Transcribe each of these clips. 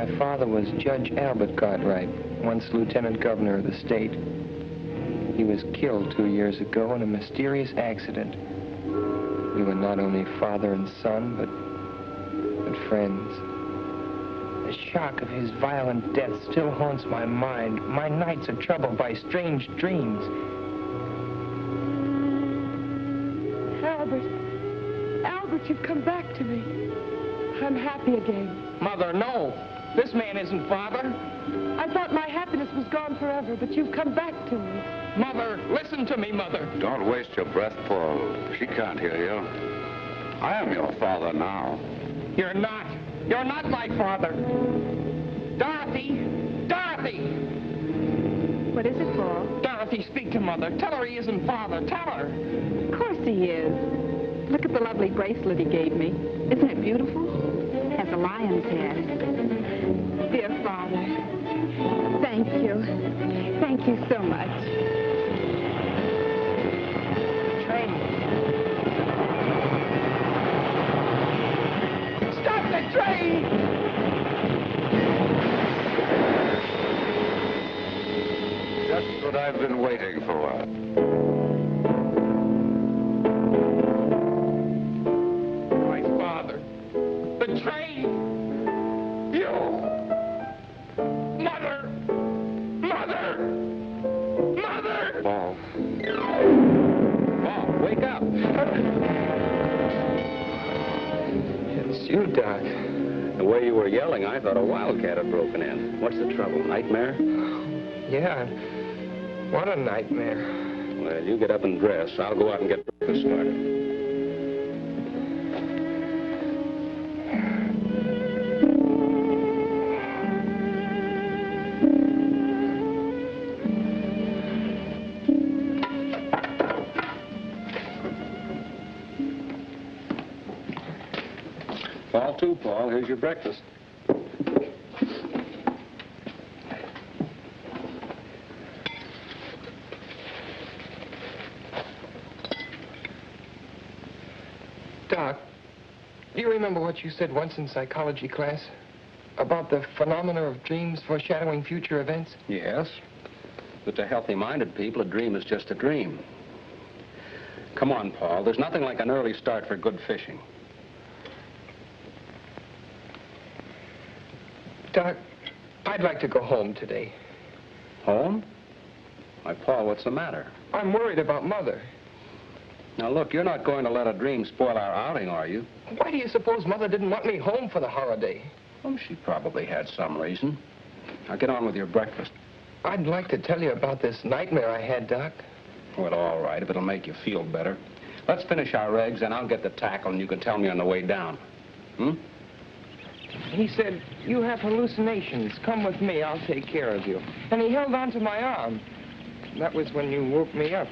My father was Judge Albert Cartwright, once Lieutenant Governor of the state. He was killed 2 years ago in a mysterious accident. We were not only father and son, but friends. The shock of his violent death still haunts my mind. My nights are troubled by strange dreams. Albert, you've come back to me. I'm happy again. Mother, no. This man isn't father. I thought my happiness was gone forever, but you've come back to me. Mother, listen to me, Mother. Don't waste your breath, Paul. She can't hear you. I am your father now. You're not. You're not my father. Dorothy! Dorothy! What is it, Paul? Dorothy, speak to Mother. Tell her he isn't father. Tell her. Of course he is. Look at the lovely bracelet he gave me. Isn't it beautiful? It has a lion's head. Dear Father, thank you. Thank you so much. Train. Stop the train! Just what I've been waiting for. The train! You! Mother! Mother! Mother! Paul. Paul, wake up! It's you, Doc. The way you were yelling, I thought a wildcat had broken in. What's the trouble, nightmare? Yeah, what a nightmare. Well, you get up and dress. I'll go out and get breakfast started. Paul, here's your breakfast. Doc, do you remember what you said once in psychology class? About the phenomena of dreams foreshadowing future events? Yes. But to healthy-minded people, a dream is just a dream. Come on, Paul. There's nothing like an early start for good fishing. Doc, I'd like to go home today. Home? Why, Paul, what's the matter? I'm worried about Mother. Now, look, you're not going to let a dream spoil our outing, are you? Why do you suppose Mother didn't want me home for the holiday? Oh, she probably had some reason. Now, get on with your breakfast. I'd like to tell you about this nightmare I had, Doc. Well, all right, if it'll make you feel better. Let's finish our eggs, and I'll get the tackle, and you can tell me on the way down. Hmm? He said, you have hallucinations. Come with me, I'll take care of you. And he held onto my arm. That was when you woke me up.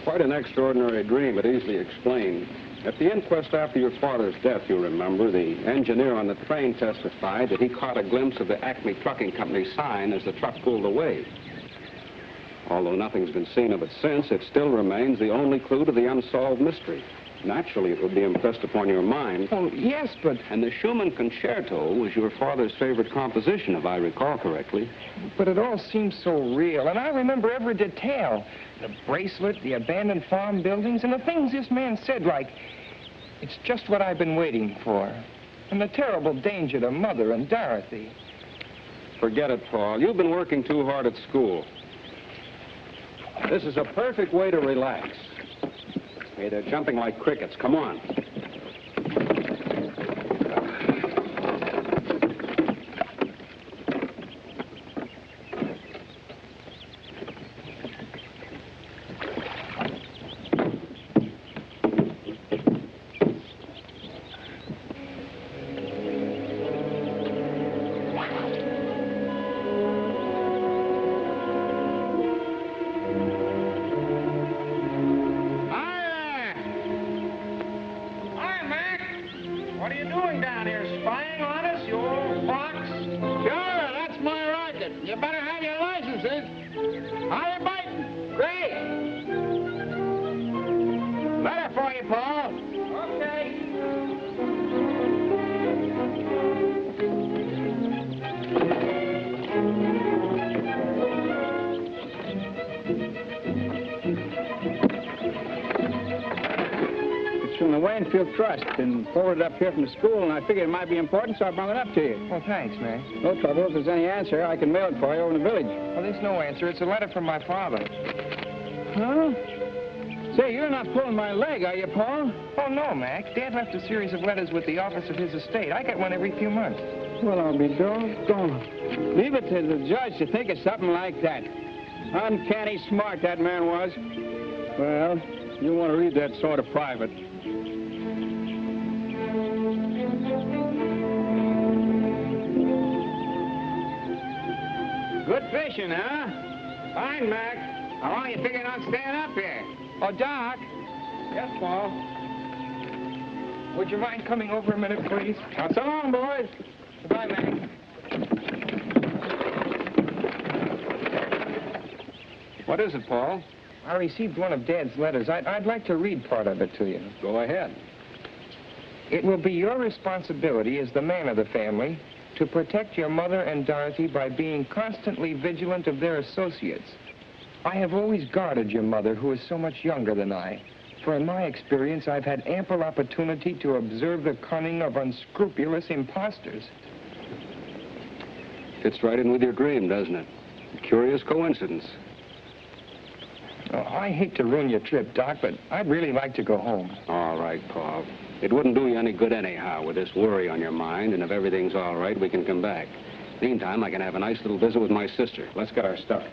Quite an extraordinary dream, but easily explained. At the inquest after your father's death, you remember, the engineer on the train testified that he caught a glimpse of the Acme Trucking Company sign as the truck pulled away. Although nothing's been seen of it since, it still remains the only clue to the unsolved mystery. Naturally, it would be impressed upon your mind. Oh, yes, but... And the Schumann Concerto was your father's favorite composition, if I recall correctly. But it all seems so real, and I remember every detail. The bracelet, the abandoned farm buildings, and the things this man said, like, it's just what I've been waiting for. And the terrible danger to Mother and Dorothy. Forget it, Paul. You've been working too hard at school. This is a perfect way to relax. Hey, they're jumping like crickets. Come on. Waynfield Trust and forwarded up here from the school, and I figured it might be important, so I brought it up to you. Well, thanks, man. No trouble. If there's any answer, I can mail it for you over in the village. Well, there's no answer. It's a letter from my father. Huh? Say, you're not pulling my leg, are you, Paul? Oh, no, Mac. Dad left a series of letters with the office of his estate. I get one every few months. Well, I'll be doggone. Leave it to the judge to think of something like that. Uncanny smart that man was. Well, you want to read that sort of private. Good fishing, huh? Fine, Mac. How long you figuring on staying up here? Oh, Doc. Yes, Paul. Would you mind coming over a minute, please? Now, so long, boys. Goodbye, Mac. What is it, Paul? I received one of Dad's letters. I'd like to read part of it to you. Go ahead. It will be your responsibility as the man of the family to protect your mother and Dorothy by being constantly vigilant of their associates. I have always guarded your mother, who is so much younger than I. For in my experience, I've had ample opportunity to observe the cunning of unscrupulous impostors. Fits right in with your dream, doesn't it? A curious coincidence. Oh, I hate to ruin your trip, Doc, but I'd really like to go home. All right, Paul. It wouldn't do you any good anyhow with this worry on your mind, and if everything's all right, we can come back. Meantime, I can have a nice little visit with my sister. Let's get our stuff.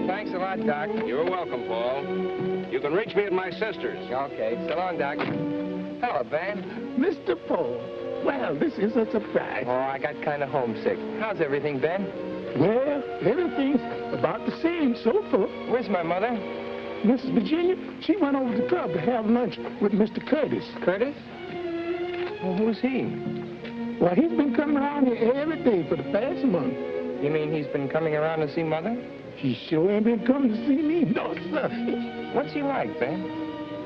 Thanks a lot, Doc. You're welcome, Paul. You can reach me at my sister's. Okay, so long, Doc. Hello, Ben. Mr. Paul, well, this is a surprise. Oh, I got kind of homesick. How's everything, Ben? Well, everything's about the same so far. Where's my mother? Mrs. Virginia, she went over to the club to have lunch with Mr. Curtis. Curtis? Well, who's he? Well, he's been coming around here every day for the past month. You mean he's been coming around to see Mother? He sure ain't been coming to see me, no, sir. What's he like, Ben?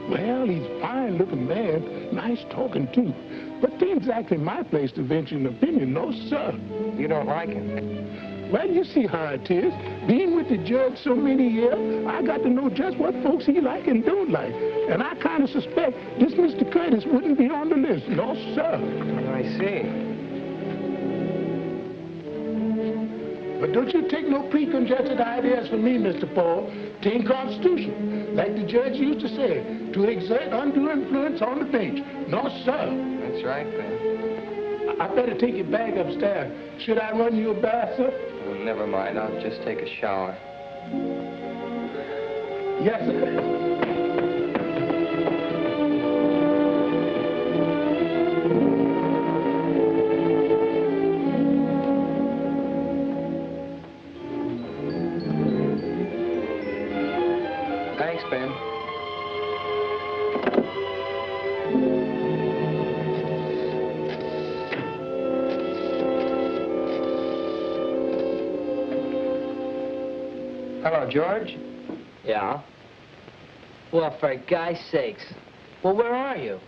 Well, he's a fine-looking man, nice talking, too. But it ain't exactly my place to venture an opinion, no, sir. You don't like him? Well, you see how it is. Being with the judge so many years, I got to know just what folks he like and don't like. And I kind of suspect this Mr. Curtis wouldn't be on the list. No, sir. I see. But don't you take no preconceived ideas from me, Mr. Paul. It ain't constitutional. Like the judge used to say, to exert undue influence on the bench. No, sir. That's right, Ben. I better take your bag upstairs. Should I run you a bath, sir? Oh, never mind. I'll just take a shower. Yes, sir. Thanks, Ben. Hello, George. Yeah? Well, for God's sakes. Well, where are you?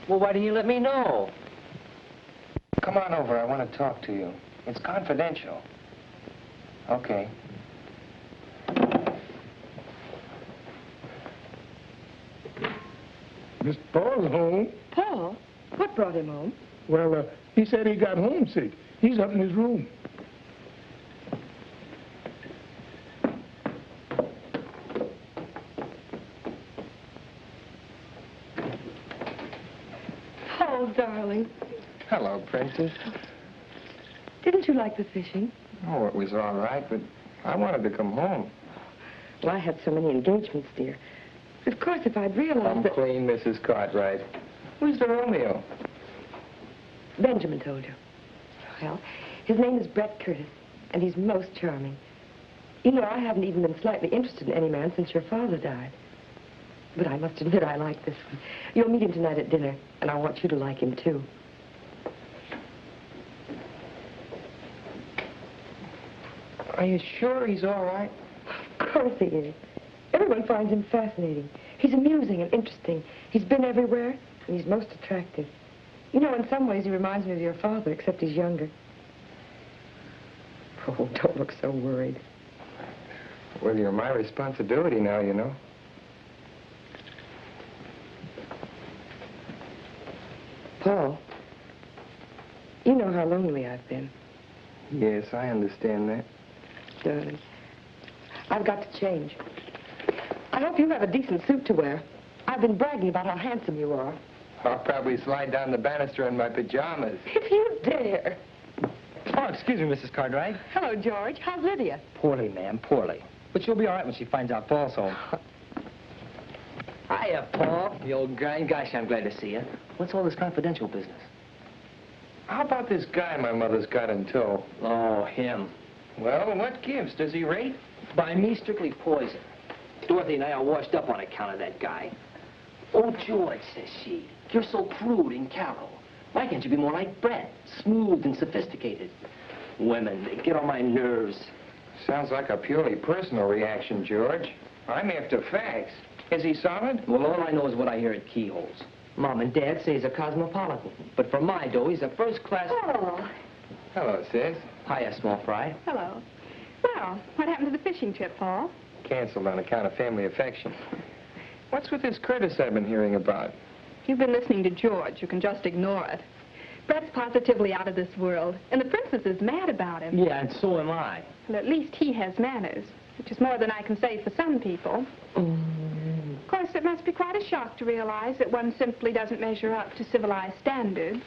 Well, why didn't you let me know? Come on over. I want to talk to you. It's confidential. Okay. Mr. Paul's home. Paul? What brought him home? Well, he said he got homesick. He's up in his room. Paul, darling. Hello, Princess. Didn't you like the fishing? Oh, it was all right, but I wanted to come home. Well, I had so many engagements, dear. Of course, if I'd realized Come that... clean, Mrs. Cartwright. Who's the Romeo? Benjamin told you. Well, his name is Brett Curtis, and he's most charming. You know, I haven't even been slightly interested in any man since your father died. But I must admit I like this one. You'll meet him tonight at dinner, and I want you to like him, too. Are you sure he's all right? Of course he is. Everyone finds him fascinating. He's amusing and interesting. He's been everywhere, and he's most attractive. You know, in some ways, he reminds me of your father, except he's younger. Oh, don't look so worried. Well, you're my responsibility now, you know. Paul, you know how lonely I've been. Yes, I understand that. Darling, I've got to change. I hope you have a decent suit to wear. I've been bragging about how handsome you are. I'll probably slide down the banister in my pajamas. If you dare. Oh, excuse me, Mrs. Cartwright. Hello, George. How's Lydia? Poorly, ma'am, poorly. But she'll be all right when she finds out Paul's home. Hiya, Paul. The old grind. Gosh, I'm glad to see you. What's all this confidential business? How about this guy my mother's got in tow? Oh, him. Well, what gives? Does he rate? By me, strictly poison. Dorothy and I are washed up on account of that guy. Oh, George, says she, you're so crude and callow. Why can't you be more like Brett, smooth and sophisticated? Women, they get on my nerves. Sounds like a purely personal reaction, George. I'm after facts. Is he solid? Well, all I know is what I hear at keyholes. Mom and Dad say he's a cosmopolitan. But for my dough, he's a first-class... Oh. Hello, sis. Hiya, small fry. Hello. Well, what happened to the fishing trip, Paul? Canceled on account of family affection. What's with this Curtis I've been hearing about? If you've been listening to George, you can just ignore it. Brett's positively out of this world, and the princess is mad about him. Yeah, and so am I. Well, at least he has manners, which is more than I can say for some people. Of course, it must be quite a shock to realize that one simply doesn't measure up to civilized standards.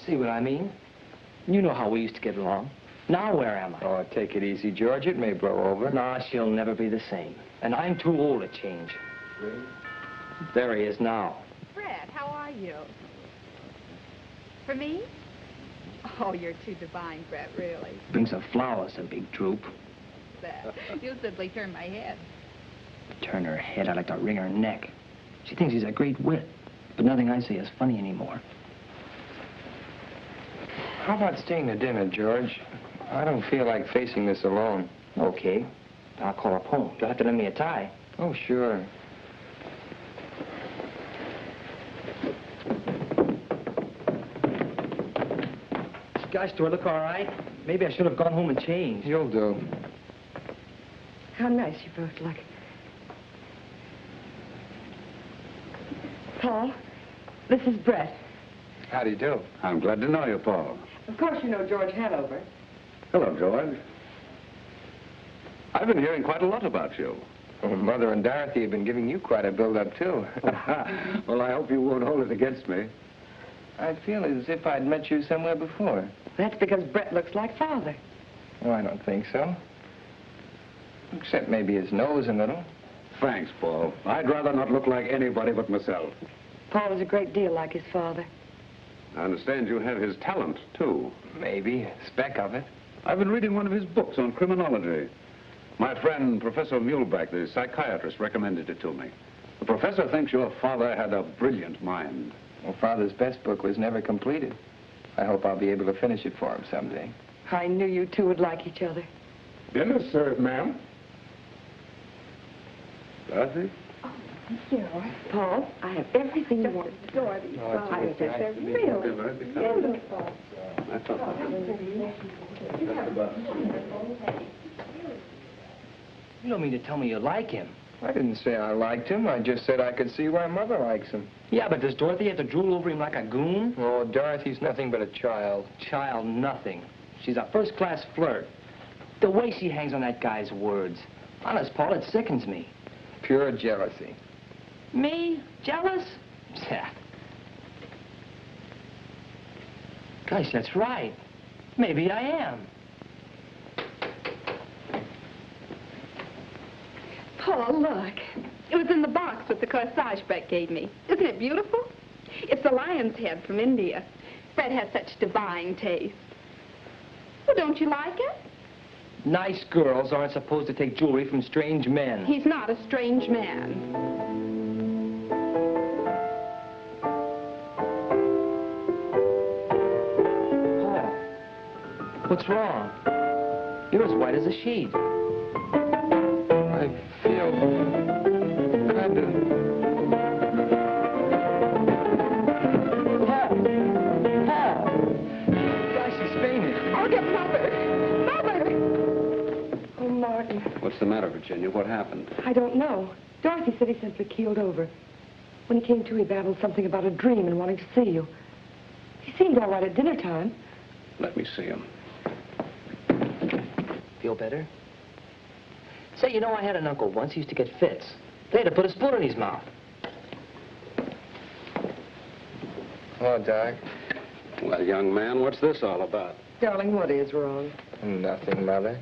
See what I mean? You know how we used to get along. Now where am I? Oh, take it easy, George. It may blow over. Nah, she'll never be the same. And I'm too old to change. There he is now. Fred, how are you? For me? Oh, you're too divine, Brett, really. Bring some flowers, a big troop. You simply turn my head. Turn her head, I'd like to wring her neck. She thinks he's a great wit, but nothing I say is funny anymore. How about staying to dinner, George? I don't feel like facing this alone. Okay. I'll call up home. You'll have to lend me a tie. Oh, sure. Gosh, do I look all right? Maybe I should have gone home and changed. You'll do. How nice you both look. Paul, this is Brett. How do you do? I'm glad to know you, Paul. Of course you know George Hanover. Hello, George. I've been hearing quite a lot about you. Well, Mother and Dorothy have been giving you quite a build-up, too. Well, I hope you won't hold it against me. I feel as if I'd met you somewhere before. That's because Brett looks like Father. Oh, I don't think so. Except maybe his nose a little. Thanks, Paul. I'd rather not look like anybody but myself. Paul is a great deal like his father. I understand you have his talent, too. Maybe, a speck of it. I've been reading one of his books on criminology. My friend, Professor Muhlbach, the psychiatrist, recommended it to me. The professor thinks your father had a brilliant mind. Well, Father's best book was never completed. I hope I'll be able to finish it for him someday. I knew you two would like each other. Dinner served, ma'am. Dorothy? Paul, I have everything you want. Dorothy, Oh, it's they're nice to meet really Wonderful. I thought You don't mean to tell me you like him. I didn't say I liked him. I just said I could see why Mother likes him. Yeah, but does Dorothy have to drool over him like a goon? Oh, Dorothy's nothing but a child. Child, nothing. She's a first-class flirt. The way she hangs on that guy's words. Honest, Paul, it sickens me. Pure jealousy. Me? Jealous? Yeah. Gosh, that's right. Maybe I am. Paul, look. It was in the box with the corsage Brett gave me. Isn't it beautiful? It's a lion's head from India. Brett has such divine taste. Well, don't you like it? Nice girls aren't supposed to take jewelry from strange men. He's not a strange man. Paul, what's wrong? You're as white as a sheet. I feel kind of What's the matter, Virginia? What happened? I don't know. Dorothy said he simply keeled over. When he came to, he babbled something about a dream and wanting to see you. He seemed all right at dinner time. Let me see him. Feel better? Say, you know, I had an uncle once. He used to get fits. They had to put a spoon in his mouth. Hello, Doc. Well, young man, what's this all about? Darling, what is wrong? Nothing, Mother.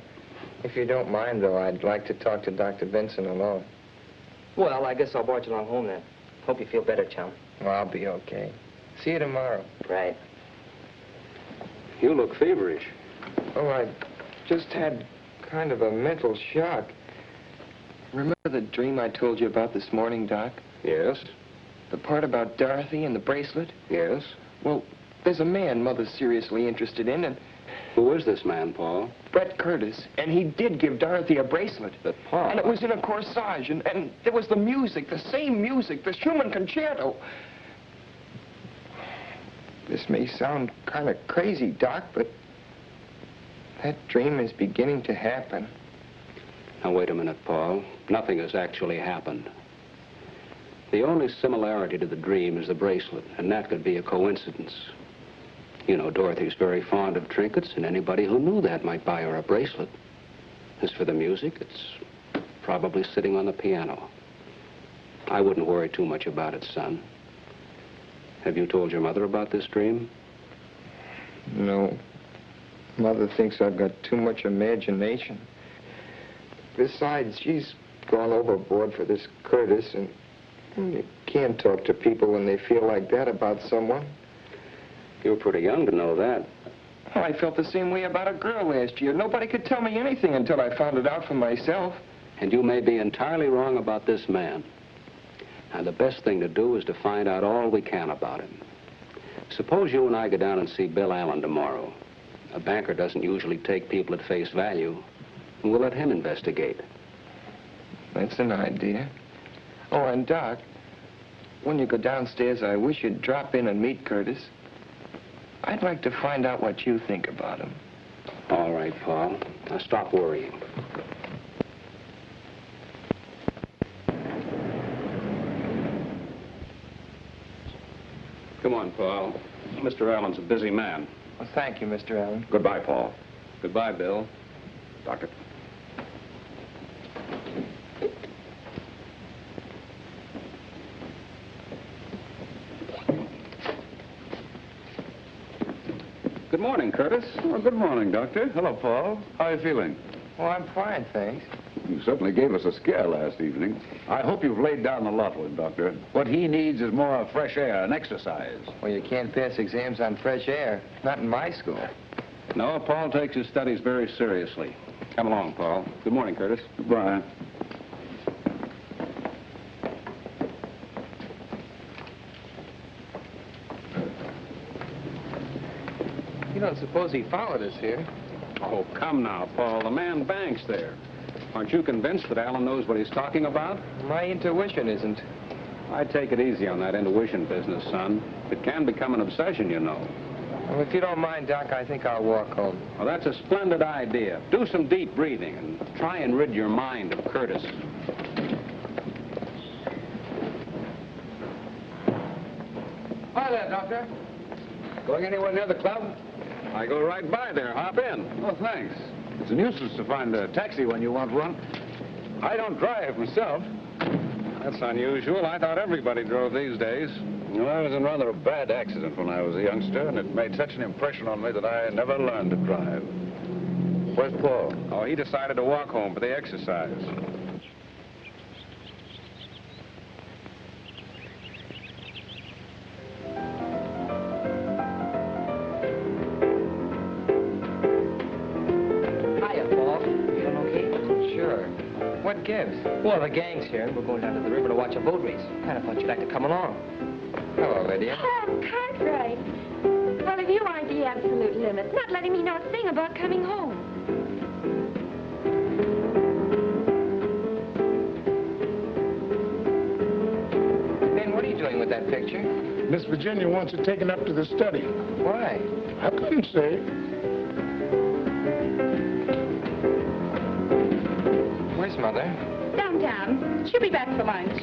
If you don't mind, though, I'd like to talk to Dr. Vincent alone. Well, I guess I'll barge along home then. Hope you feel better, chum. Well, I'll be okay. See you tomorrow. Right. You look feverish. Oh, I just had kind of a mental shock. Remember the dream I told you about this morning, Doc? Yes? The part about Dorothy and the bracelet? Yes? Well, there's a man Mother's seriously interested in, and Who is this man, Paul? Brett Curtis, and he did give Dorothy a bracelet. But, Paul... And it was in a corsage, and there was the music, the same music, the Schumann concerto. This may sound kind of crazy, Doc, but that dream is beginning to happen. Now, wait a minute, Paul. Nothing has actually happened. The only similarity to the dream is the bracelet, and that could be a coincidence. You know, Dorothy's very fond of trinkets, and anybody who knew that might buy her a bracelet. As for the music, it's probably sitting on the piano. I wouldn't worry too much about it, son. Have you told your mother about this dream? No. Mother thinks I've got too much imagination. Besides, she's gone overboard for this Curtis, and you can't talk to people when they feel like that about someone. You're pretty young to know that. I felt the same way about a girl last year. Nobody could tell me anything until I found it out for myself. And you may be entirely wrong about this man. Now, the best thing to do is to find out all we can about him. Suppose you and I go down and see Bill Allen tomorrow. A banker doesn't usually take people at face value, and we'll let him investigate. That's an idea. Oh, and Doc, when you go downstairs, I wish you'd drop in and meet Curtis. I'd like to find out what you think about him. All right, Paul. Now, stop worrying. Come on, Paul. Mr. Allen's a busy man. Well, thank you, Mr. Allen. Goodbye, Paul. Goodbye, Bill. Doctor. Good morning, Curtis. Well, good morning, Doctor. Hello, Paul. How are you feeling? Oh, I'm fine, thanks. You certainly gave us a scare last evening. I hope you've laid down a lot with him, Doctor. What he needs is more fresh air and exercise. Well, you can't pass exams on fresh air. Not in my school. No, Paul takes his studies very seriously. Come along, Paul. Good morning, Curtis. Goodbye. You don't suppose he followed us here? Oh, come now, Paul. The man banks there. Aren't you convinced that Allen knows what he's talking about? My intuition isn't. I'd take it easy on that intuition business, son. It can become an obsession, you know. Well, if you don't mind, Doc, I think I'll walk home. Well, that's a splendid idea. Do some deep breathing and try and rid your mind of Curtis. Hi there, Doctor. Going anywhere near the club? I go right by there. Hop in. Oh, thanks. It's a nuisance to find a taxi when you want one. I don't drive myself. That's unusual. I thought everybody drove these days. Well, I was in rather a bad accident when I was a youngster, and it made such an impression on me that I never learned to drive. Where's Paul? Oh, he decided to walk home for the exercise. Hiya, Paul. Feeling okay? Sure. What gives? Well, the gang's here, and we're going down to the river to watch a boat race. Kind of thought you'd like to come along. Hello, Lydia. Oh, Cartwright. Well, if you aren't the absolute limit, not letting me know a thing about coming home. Ben, what are you doing with that picture? Miss Virginia wants it taken up to the study. Why? I couldn't say. Yes, Mother? Downtown. She'll be back for lunch.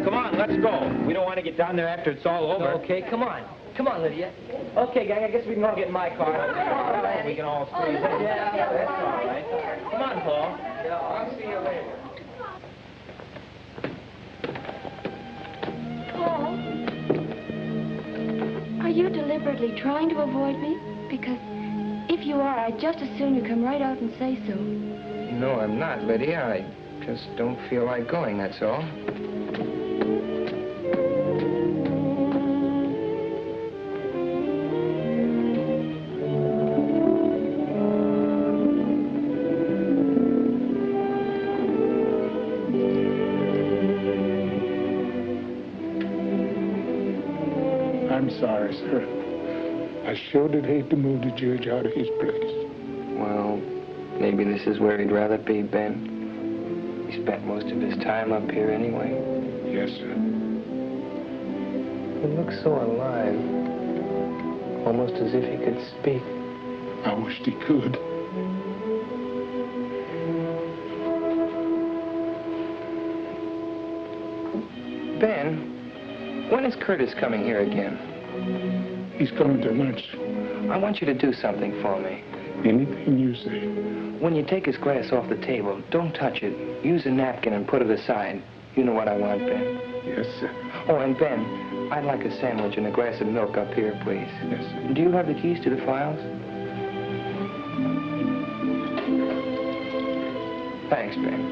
Come on, let's go. We don't want to get down there after it's all over. Okay, come on. Come on, Lydia. Okay, gang, I guess we can all get in my car. We can all squeeze in. Yeah, that's all right. Come on, Paul. Yeah, I'll see you later. Paul, are you deliberately trying to avoid me? Because if you are, I'd just as soon you come right out and say so. No, I'm not, Lydia. I just don't feel like going, that's all. I'm sorry, sir. I sure did hate to move the judge out of his place. Well, maybe this is where he'd rather be, Ben. He spent most of his time up here anyway. Yes, sir. He looks so alive. Almost as if he could speak. I wished he could. Ben, when is Curtis coming here again? He's coming to lunch. I want you to do something for me. Anything you say. When you take his glass off the table, don't touch it. Use a napkin and put it aside. You know what I want, Ben. Yes, sir. Oh, and Ben, I'd like a sandwich and a glass of milk up here, please. Yes, sir. Do you have the keys to the files? Thanks, Ben.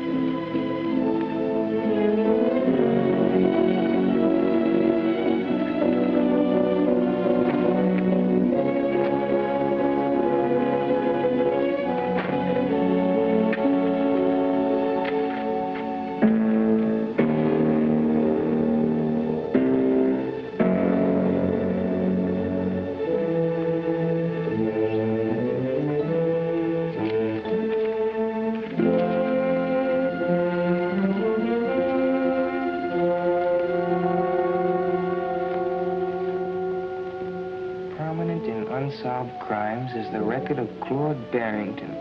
Is the record of Claude Barrington,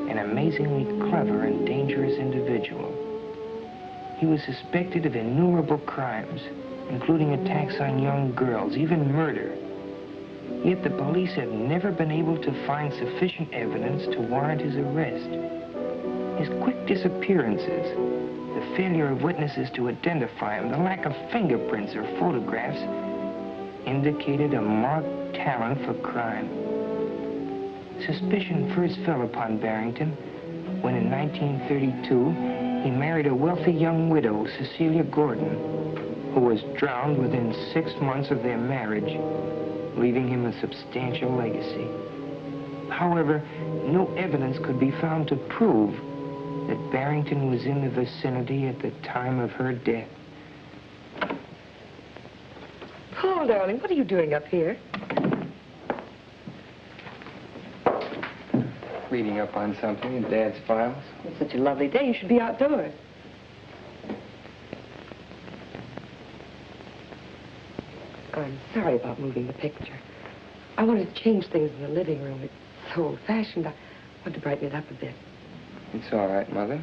an amazingly clever and dangerous individual. He was suspected of innumerable crimes, including attacks on young girls, even murder. Yet the police have never been able to find sufficient evidence to warrant his arrest. His quick disappearances, the failure of witnesses to identify him, the lack of fingerprints or photographs, indicated a marked talent for crime. Suspicion first fell upon Barrington when in 1932 he married a wealthy young widow, Cecilia Gordon, who was drowned within 6 months of their marriage, leaving him a substantial legacy. However, no evidence could be found to prove that Barrington was in the vicinity at the time of her death. Paul, darling, what are you doing up here? Reading up on something in Dad's files. It's such a lovely day. You should be outdoors. I'm sorry about moving the picture. I wanted to change things in the living room. It's so old-fashioned. I wanted to brighten it up a bit. It's all right, Mother.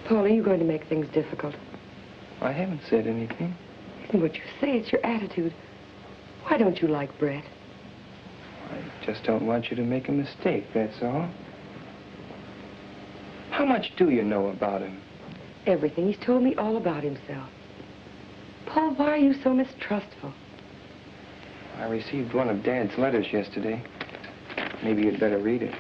Paul, are you going to make things difficult? I haven't said anything. It isn't what you say, it's your attitude. Why don't you like Brett? I just don't want you to make a mistake, that's all. How much do you know about him? Everything. He's told me all about himself. Paul, why are you so mistrustful? I received one of Dad's letters yesterday. Maybe you'd better read it.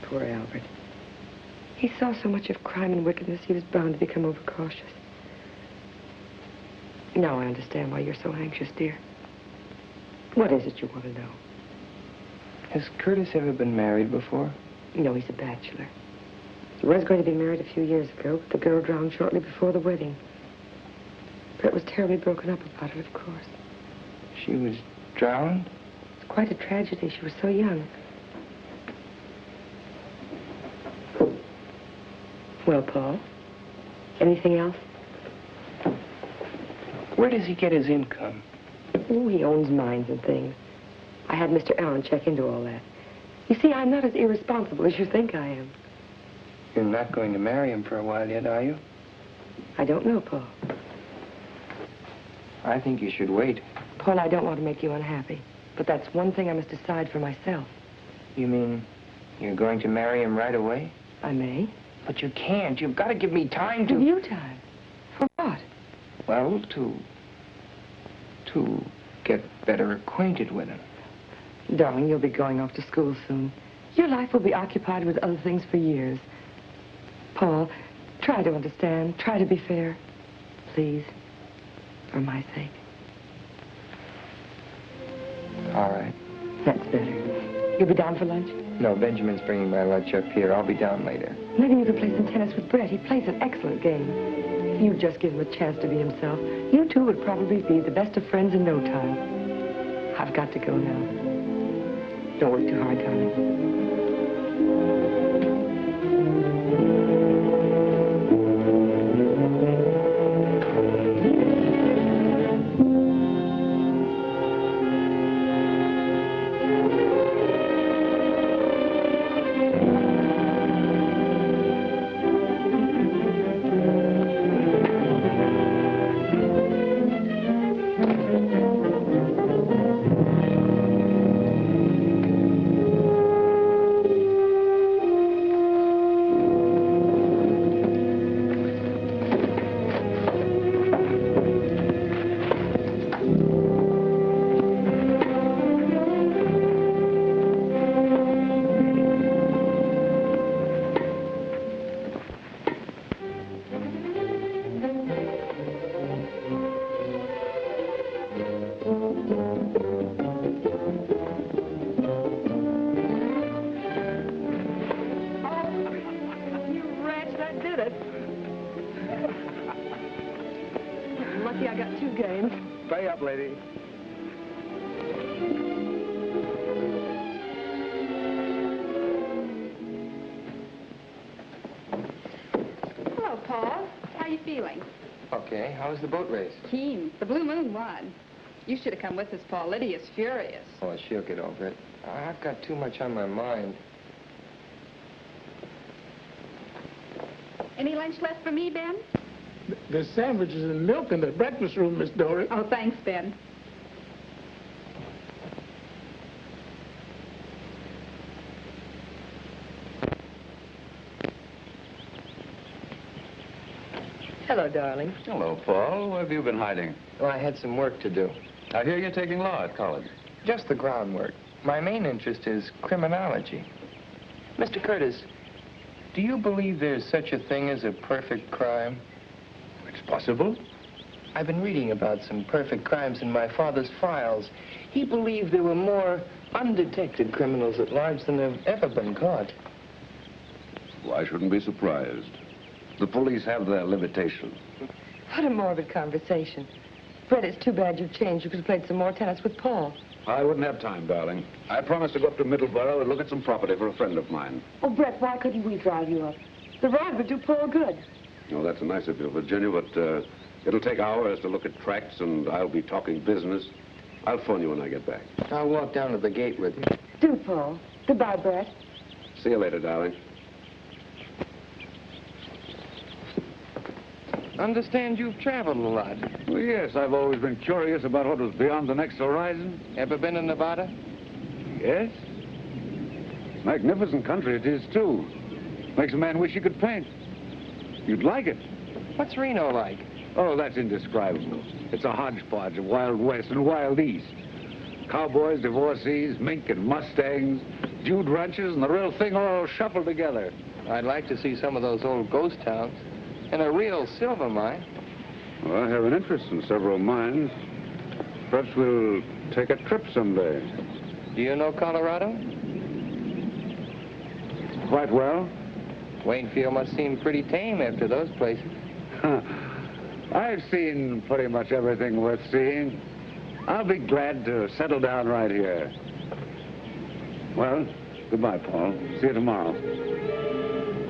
Poor Albert. He saw so much of crime and wickedness, he was bound to become overcautious. Now I understand why you're so anxious, dear. What is it you want to know? Has Curtis ever been married before? No, he's a bachelor. He was going to be married a few years ago, but the girl drowned shortly before the wedding. Brett was terribly broken up about it, of course. She was drowned? It's quite a tragedy. She was so young. Well, Paul, anything else? Where does he get his income? Oh, he owns mines and things. I had Mr. Allen check into all that. You see, I'm not as irresponsible as you think I am. You're not going to marry him for a while yet, are you? I don't know, Paul. I think you should wait. Paul, I don't want to make you unhappy, but that's one thing I must decide for myself. You mean you're going to marry him right away? I may. But you can't. You've got to give me time to... Give you time? For what? Well, to get better acquainted with him. Darling, you'll be going off to school soon. Your life will be occupied with other things for years. Paul, try to understand. Try to be fair. Please. For my sake. All right. That's better. You'll be down for lunch? No, Benjamin's bringing my lunch up here. I'll be down later. Maybe you could play some tennis with Brett. He plays an excellent game. If you just give him a chance to be himself, you two would probably be the best of friends in no time. I've got to go now. Don't work too hard, darling. Okay, how was the boat race? Keen. The Blue Moon won. You should have come with us, Paul. Lydia's furious. Oh, she'll get over it. I've got too much on my mind. Any lunch left for me, Ben? There's sandwiches and milk in the breakfast room, Miss Dory. Oh, thanks, Ben. Hello, darling. Hello, Paul. Where have you been hiding? Well, I had some work to do. I hear you're taking law at college. Just the groundwork. My main interest is criminology. Mr. Curtis, do you believe there's such a thing as a perfect crime? It's possible. I've been reading about some perfect crimes in my father's files. He believed there were more undetected criminals at large than have ever been caught. Well, I shouldn't be surprised. The police have their limitations. What a morbid conversation. Brett, it's too bad you've changed. You could have played some more tennis with Paul. I wouldn't have time, darling. I promised to go up to Middleborough and look at some property for a friend of mine. Oh, Brett, why couldn't we drive you up? The ride would do Paul good. Oh, that's nice of you, Virginia, but it'll take hours to look at tracks, and I'll be talking business. I'll phone you when I get back. I'll walk down to the gate with you. Do, Paul. Goodbye, Brett. See you later, darling. Understand you've traveled a lot. Well, yes, I've always been curious about what was beyond the next horizon. Ever been in Nevada? Yes. Magnificent country it is, too. Makes a man wish he could paint. You'd like it. What's Reno like? Oh, that's indescribable. It's a hodgepodge of Wild West and Wild East. Cowboys, divorcees, mink and mustangs, Jude ranches, and the real thing all shuffled together. I'd like to see some of those old ghost towns. And a real silver mine. Well, I have an interest in several mines. Perhaps we'll take a trip someday. Do you know Colorado? Quite well. Waynfield must seem pretty tame after those places. I've seen pretty much everything worth seeing. I'll be glad to settle down right here. Well, goodbye, Paul. See you tomorrow.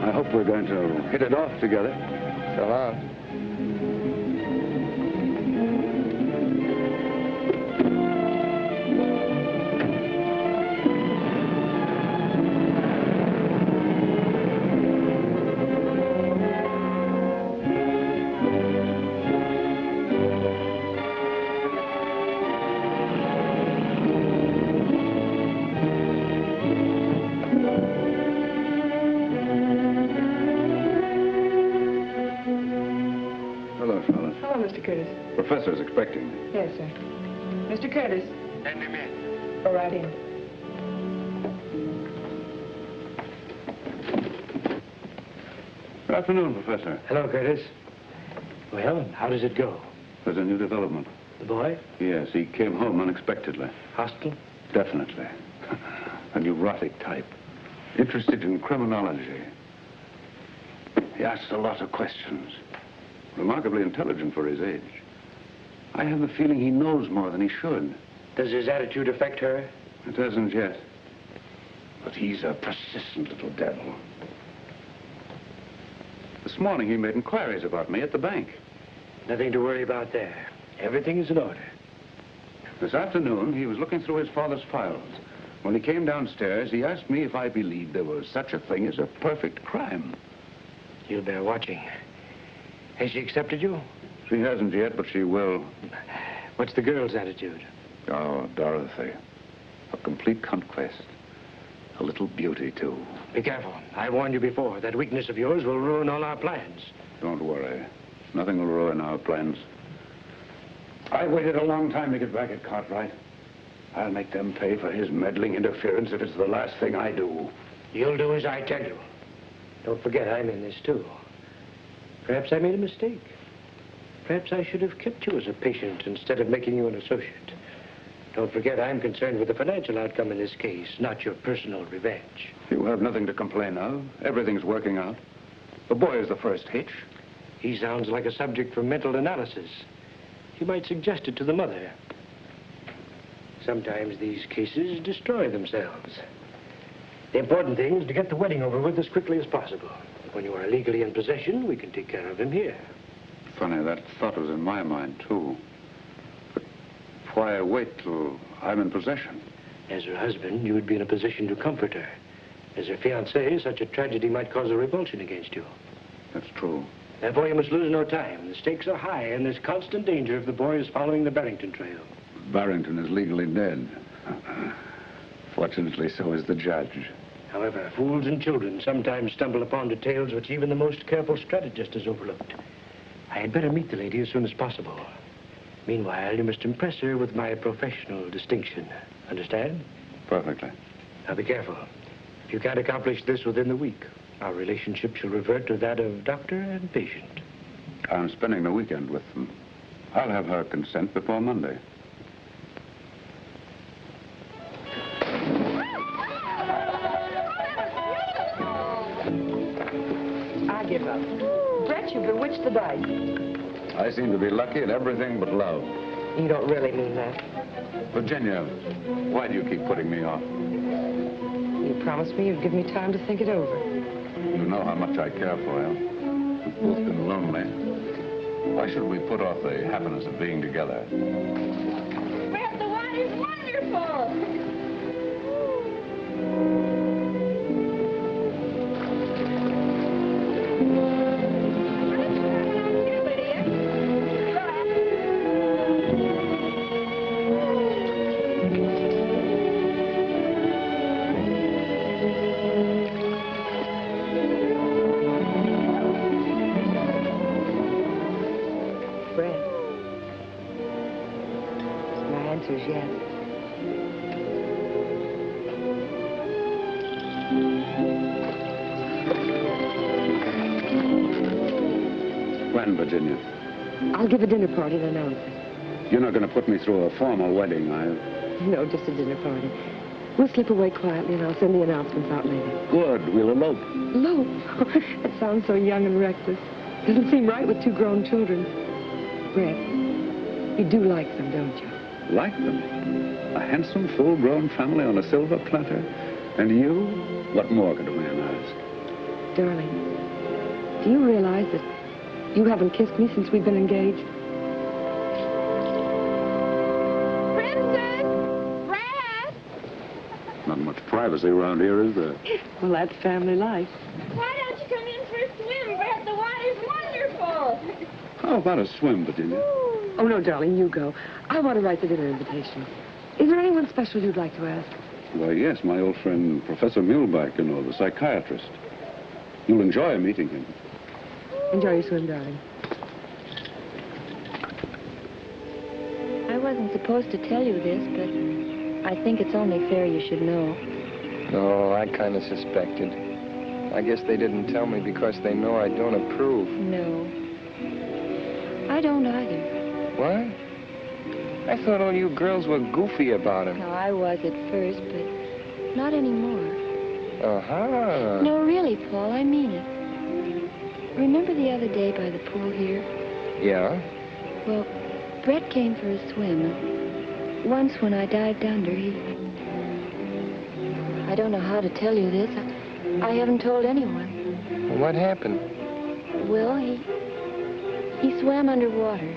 I hope we're going to hit it off together. So long. Professor's expecting me. Yes, sir. Mr. Curtis. Send him in. Go right in. Good afternoon, Professor. Hello, Curtis. Well, how does it go? There's a new development. The boy? Yes, he came home unexpectedly. Hostile? Definitely. A neurotic type. Interested in criminology. He asks a lot of questions. Remarkably intelligent for his age. I have the feeling he knows more than he should. Does his attitude affect her? It hasn't yet. But he's a persistent little devil. This morning he made inquiries about me at the bank. Nothing to worry about there. Everything is in order. This afternoon, he was looking through his father's files. When he came downstairs, he asked me if I believed there was such a thing as a perfect crime. You'll bear watching. Has she accepted you? She hasn't yet, but she will. What's the girl's attitude? Oh, Dorothy. A complete conquest. A little beauty, too. Be careful. I warned you before. That weakness of yours will ruin all our plans. Don't worry. Nothing will ruin our plans. I waited a long time to get back at Cartwright. I'll make them pay for his meddling interference if it's the last thing I do. You'll do as I tell you. Don't forget, I'm in this, too. Perhaps I made a mistake. Perhaps I should have kept you as a patient instead of making you an associate. Don't forget, I'm concerned with the financial outcome in this case, not your personal revenge. You have nothing to complain of. Everything's working out. The boy is the first hitch. He sounds like a subject for mental analysis. You might suggest it to the mother. Sometimes these cases destroy themselves. The important thing is to get the wedding over with as quickly as possible. When you are legally in possession, we can take care of him here. Funny, that thought was in my mind, too. But why wait till I'm in possession? As her husband, you would be in a position to comfort her. As her fiancé, such a tragedy might cause a revulsion against you. That's true. Therefore, you must lose no time. The stakes are high, and there's constant danger if the boy is following the Barrington trail. Barrington is legally dead. Fortunately, so is the judge. However, fools and children sometimes stumble upon details which even the most careful strategist has overlooked. I had better meet the lady as soon as possible. Meanwhile, you must impress her with my professional distinction. Understand? Perfectly. Now, be careful. If you can't accomplish this within the week, our relationship shall revert to that of doctor and patient. I'm spending the weekend with them. I'll have her consent before Monday. I give up. Brett, you bewitched the dice. I seem to be lucky at everything but love. You don't really mean that. Virginia, why do you keep putting me off? You promised me you'd give me time to think it over. You know how much I care for you. We've both been lonely. Why should we put off the happiness of being together? Brett, the wine is wonderful. When, Virginia? I'll give a dinner party and announce it. You're not going to put me through a formal wedding, are you? No, just a dinner party. We'll slip away quietly and I'll send the announcements out later. Good. We'll elope. Elope? That sounds so young and reckless. Doesn't seem right with two grown children. Brett, you do like them, don't you? Like them? A handsome, full-grown family on a silver platter? And you? What more could a man ask? Darling, Do you realize that you haven't kissed me since we've been engaged? Princess! Brad! Not much privacy around here, is there? Well, that's family life. Why don't you come in for a swim, Brett? The water's wonderful. How about a swim, Virginia? Oh, no, darling, you go. I want to write the dinner invitation. Is there anyone special you'd like to ask? Why, yes, my old friend, Professor Muhlbach, you know, the psychiatrist. You'll enjoy meeting him. Enjoy your swim, darling. I wasn't supposed to tell you this, but I think it's only fair you should know. No, I kind of suspected. I guess they didn't tell me because they know I don't approve. No. I don't either. What? I thought all you girls were goofy about him. No, I was at first, but not anymore. Uh-huh. No, really, Paul, I mean it. Remember the other day by the pool here? Yeah? Well, Brett came for a swim. Once when I dived under, I don't know how to tell you this. I haven't told anyone. What happened? Well, he swam underwater,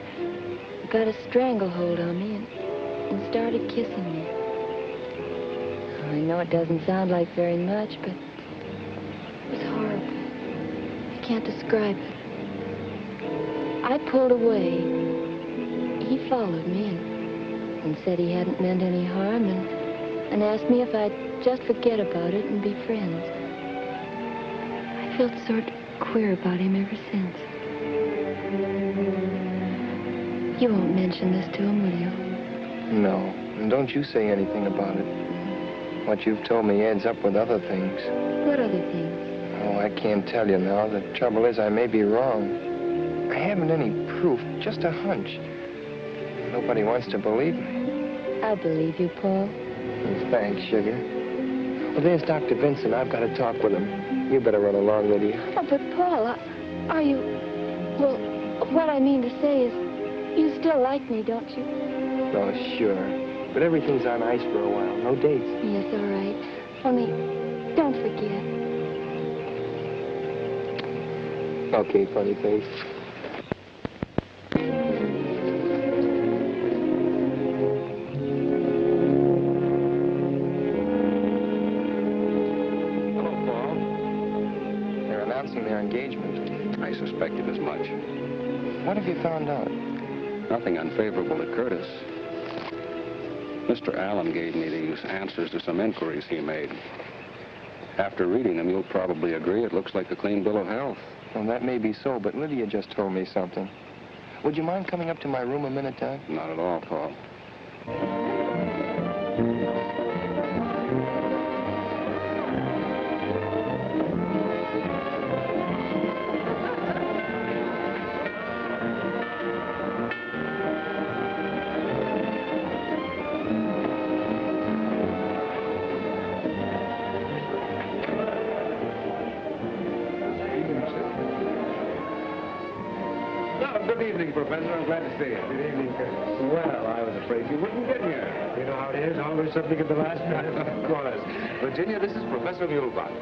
got a stranglehold on me, and started kissing me. I know it doesn't sound like very much, but it was horrible. I can't describe it. I pulled away. He followed me and said he hadn't meant any harm and asked me if I'd just forget about it and be friends. I felt sort of queer about him ever since. You won't mention this to him, will you? No. And don't you say anything about it. What you've told me adds up with other things. What other things? Oh, I can't tell you now. The trouble is I may be wrong. I haven't any proof, just a hunch. Nobody wants to believe me. I believe you, Paul. Thanks, sugar. Well, there's Dr. Vincent. I've got to talk with him. You better run along with you. Oh, but Paul, are you... Well, what I mean to say is, you still like me, don't you? Oh, sure. But everything's on ice for a while. No dates. Yes, all right. Only, don't forget. Okay, funny face. Hello, Paul. They're announcing their engagement. I suspected as much. What have you found out? Nothing unfavorable to Curtis. Mr. Allen gave me these answers to some inquiries he made. After reading them, you'll probably agree it looks like a clean bill of health. Well, that may be so, but Lydia just told me something. Would you mind coming up to my room a minute, Doc? Not at all, Paul. Good evening, Professor. I'm glad to see you. Good evening, Curtis. Well, I was afraid you wouldn't get here. You know how it is, always something at the last minute. Of course. Virginia, this is Professor Muhlbach.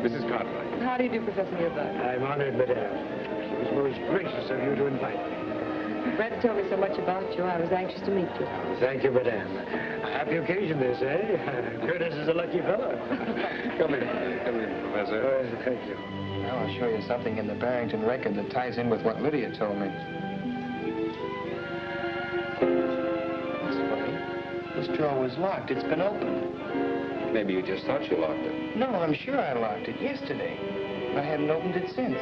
Mrs. Cartwright. How do you do, Professor Muhlbach? I'm honored, madame. It was most gracious of you to invite me. Brett told me so much about you, I was anxious to meet you. Thank you, madame. A happy occasion, this, eh? Curtis is a lucky fellow. Come in. Come in, Professor. Thank you. Now I'll show you something in the Barrington record that ties in with what Lydia told me. That's funny. This drawer was locked. It's been opened. Maybe you just thought you locked it. No, I'm sure I locked it yesterday. I hadn't opened it since.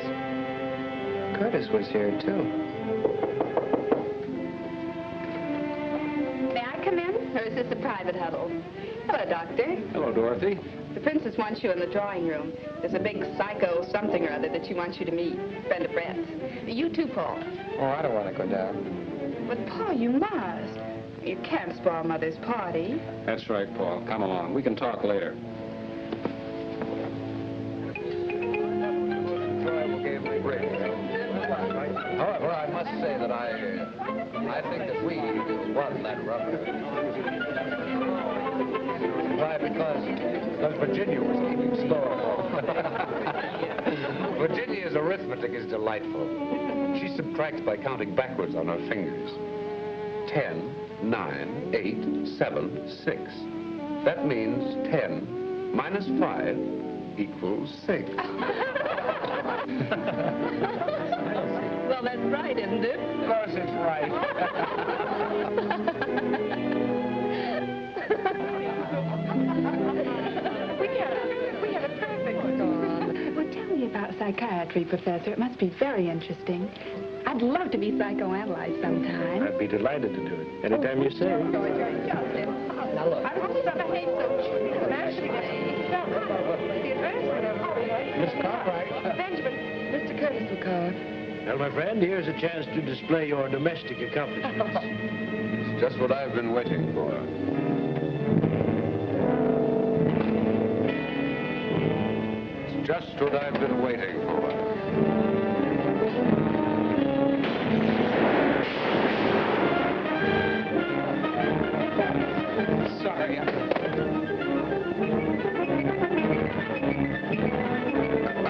Curtis was here, too. May I come in, or is this a private huddle? Hello, Doctor. Hello, Dorothy. The princess wants you in the drawing room. There's a big psycho something or other that she wants you to meet. Friend of Brett's. You too, Paul. Oh, I don't want to go down. But, Paul, you must. You can't spoil Mother's party. That's right, Paul. Come along. We can talk later. However, I must say that I think that we won that rubber. Why? Because Virginia was keeping score. Virginia Amelia's arithmetic is delightful. She subtracts by counting backwards on her fingers. 10, 9, 8, 7, 6. That means 10 minus 5 equals 6. Well, that's right, isn't it? Of course it's right. We had a perfect storm. Well, tell me about psychiatry, Professor. It must be very interesting. I'd love to be psychoanalyzed sometime. I'd be delighted to do it. Anytime you say. Now, look. I won't behave so Miss Cartwright. Benjamin, Mr. Curtis will call. Well, my friend, here's a chance to display your domestic accomplishments. It's just what I've been waiting for. It's just what I've been waiting for. Sorry. I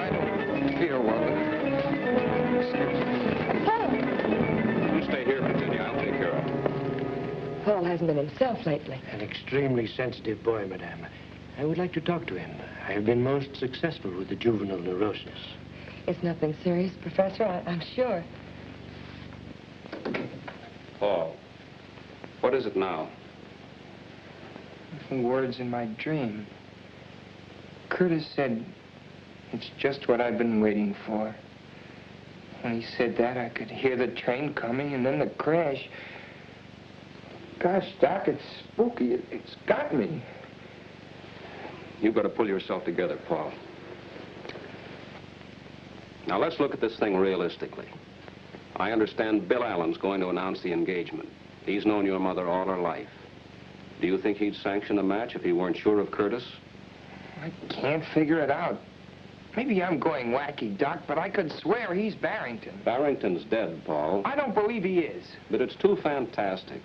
don't feel well. You stay here, Virginia. I'll take care of it. Paul hasn't been himself lately. An extremely sensitive boy, madame. I would like to talk to him. I have been most successful with the juvenile neurosis. It's nothing serious, Professor, I'm sure. Paul, what is it now? Words in my dream. Curtis said, it's just what I've been waiting for. When he said that, I could hear the train coming and then the crash. Gosh, Doc, it's spooky. It's got me. You've got to pull yourself together, Paul. Now, let's look at this thing realistically. I understand Bill Allen's going to announce the engagement. He's known your mother all her life. Do you think he'd sanction a match if he weren't sure of Curtis? I can't figure it out. Maybe I'm going wacky, Doc, but I could swear he's Barrington. Barrington's dead, Paul. I don't believe he is. But it's too fantastic.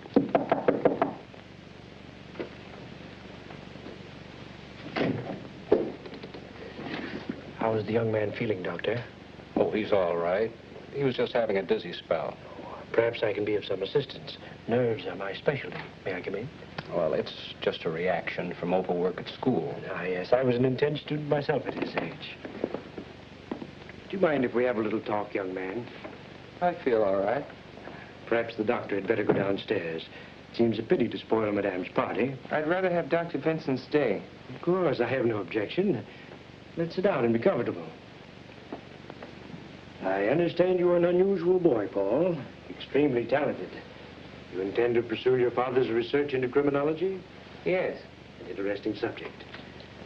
How is the young man feeling, Doctor? Oh, he's all right. He was just having a dizzy spell. Perhaps I can be of some assistance. Nerves are my specialty. May I come in? Well, it's just a reaction from overwork at school. Ah, yes, I was an intense student myself at his age. Do you mind if we have a little talk, young man? I feel all right. Perhaps the doctor had better go downstairs. It seems a pity to spoil Madame's party. I'd rather have Dr. Vincent stay. Of course, I have no objection. Let's sit down and be comfortable. I understand you are an unusual boy, Paul. Extremely talented. You intend to pursue your father's research into criminology? Yes. An interesting subject.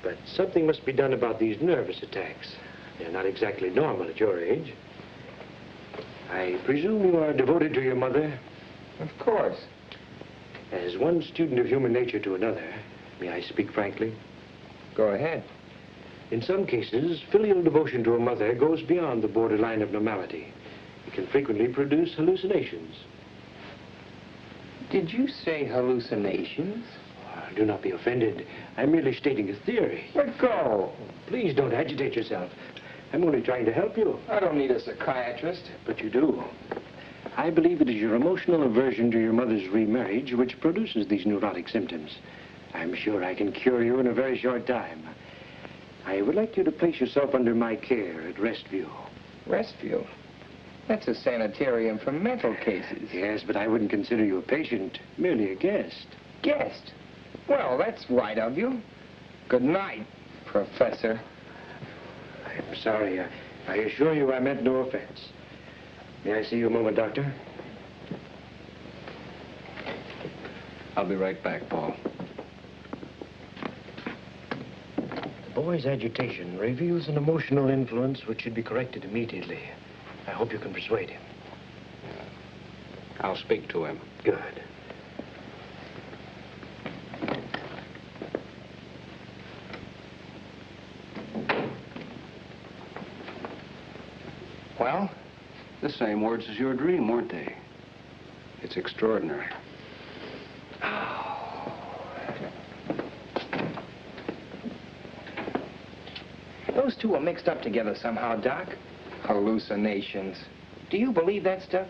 But something must be done about these nervous attacks. They're not exactly normal at your age. I presume you are devoted to your mother? Of course. As one student of human nature to another, may I speak frankly? Go ahead. In some cases, filial devotion to a mother goes beyond the borderline of normality. It can frequently produce hallucinations. Did you say hallucinations? Do not be offended. I'm merely stating a theory. Let go. Please don't agitate yourself. I'm only trying to help you. I don't need a psychiatrist. But you do. I believe it is your emotional aversion to your mother's remarriage which produces these neurotic symptoms. I'm sure I can cure you in a very short time. I would like you to place yourself under my care at Restview. Restview? That's a sanitarium for mental cases. Yes, but I wouldn't consider you a patient, merely a guest. Guest? Well, that's right of you. Good night, Professor. I'm sorry. I assure you I meant no offense. May I see you a moment, Doctor? I'll be right back, Paul. The boy's agitation reveals an emotional influence which should be corrected immediately. I hope you can persuade him. I'll speak to him. Good. Well? The same words as your dream, weren't they? It's extraordinary. Those two are mixed up together somehow, Doc. Hallucinations. Do you believe that stuff?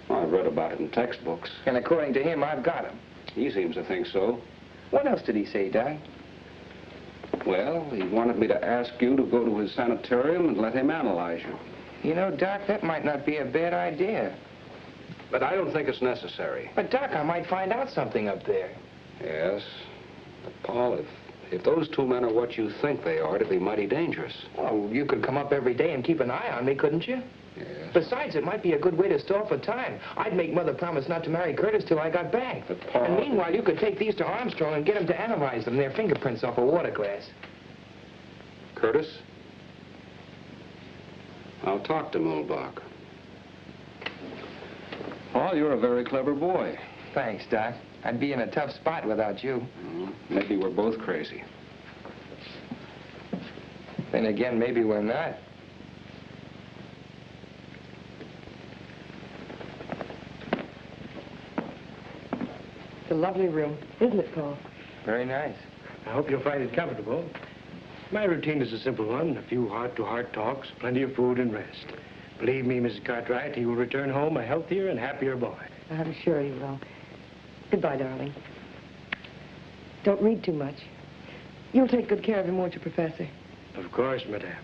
Well, I've read about it in textbooks. And according to him, I've got him. He seems to think so. What else did he say, Doc? Well, he wanted me to ask you to go to his sanitarium and let him analyze you. You know, Doc, that might not be a bad idea. But I don't think it's necessary. But, Doc, I might find out something up there. Yes. But, Paul, if those two men are what you think they are, it'd be mighty dangerous. Well, you could come up every day and keep an eye on me, couldn't you? Yes. Besides, it might be a good way to stall for time. I'd make Mother promise not to marry Curtis till I got back. But, Paul... And meanwhile, you could take these to Armstrong and get him to analyze them, their fingerprints off a water glass. Curtis? I'll talk to Muhlbach. Paul, you're a very clever boy. Thanks, Doc. I'd be in a tough spot without you. Maybe we're both crazy. Then again, maybe we're not. It's a lovely room, isn't it, Paul? Very nice. I hope you'll find it comfortable. My routine is a simple one. A few heart-to-heart talks, plenty of food and rest. Believe me, Mrs. Cartwright, he will return home a healthier and happier boy. I'm sure he will. Goodbye, darling. Don't read too much. You'll take good care of him, won't you, Professor? Of course, Madame.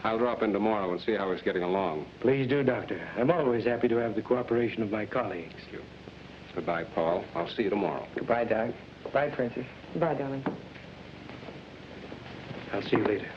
I'll drop in tomorrow and see how he's getting along. Please do, Doctor. I'm always happy to have the cooperation of my colleagues. Thank you. Goodbye, Paul. I'll see you tomorrow. Goodbye, Doc. Goodbye, Princess. Goodbye, darling. I'll see you later.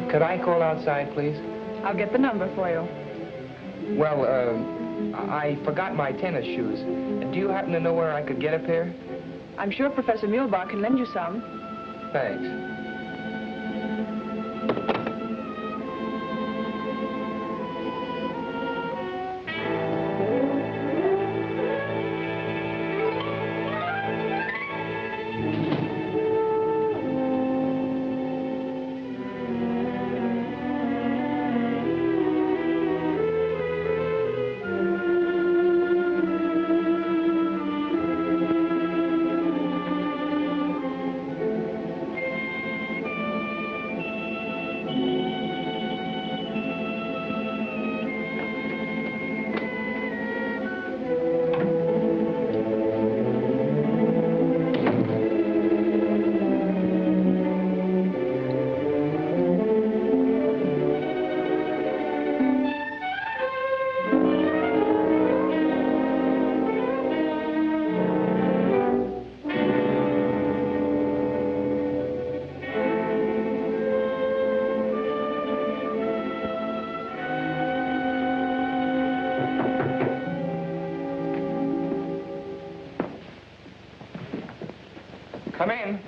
Could I call outside, please? I'll get the number for you. Well, I forgot my tennis shoes. Do you happen to know where I could get a pair? I'm sure Professor Muhlbach can lend you some. Thanks. Come in.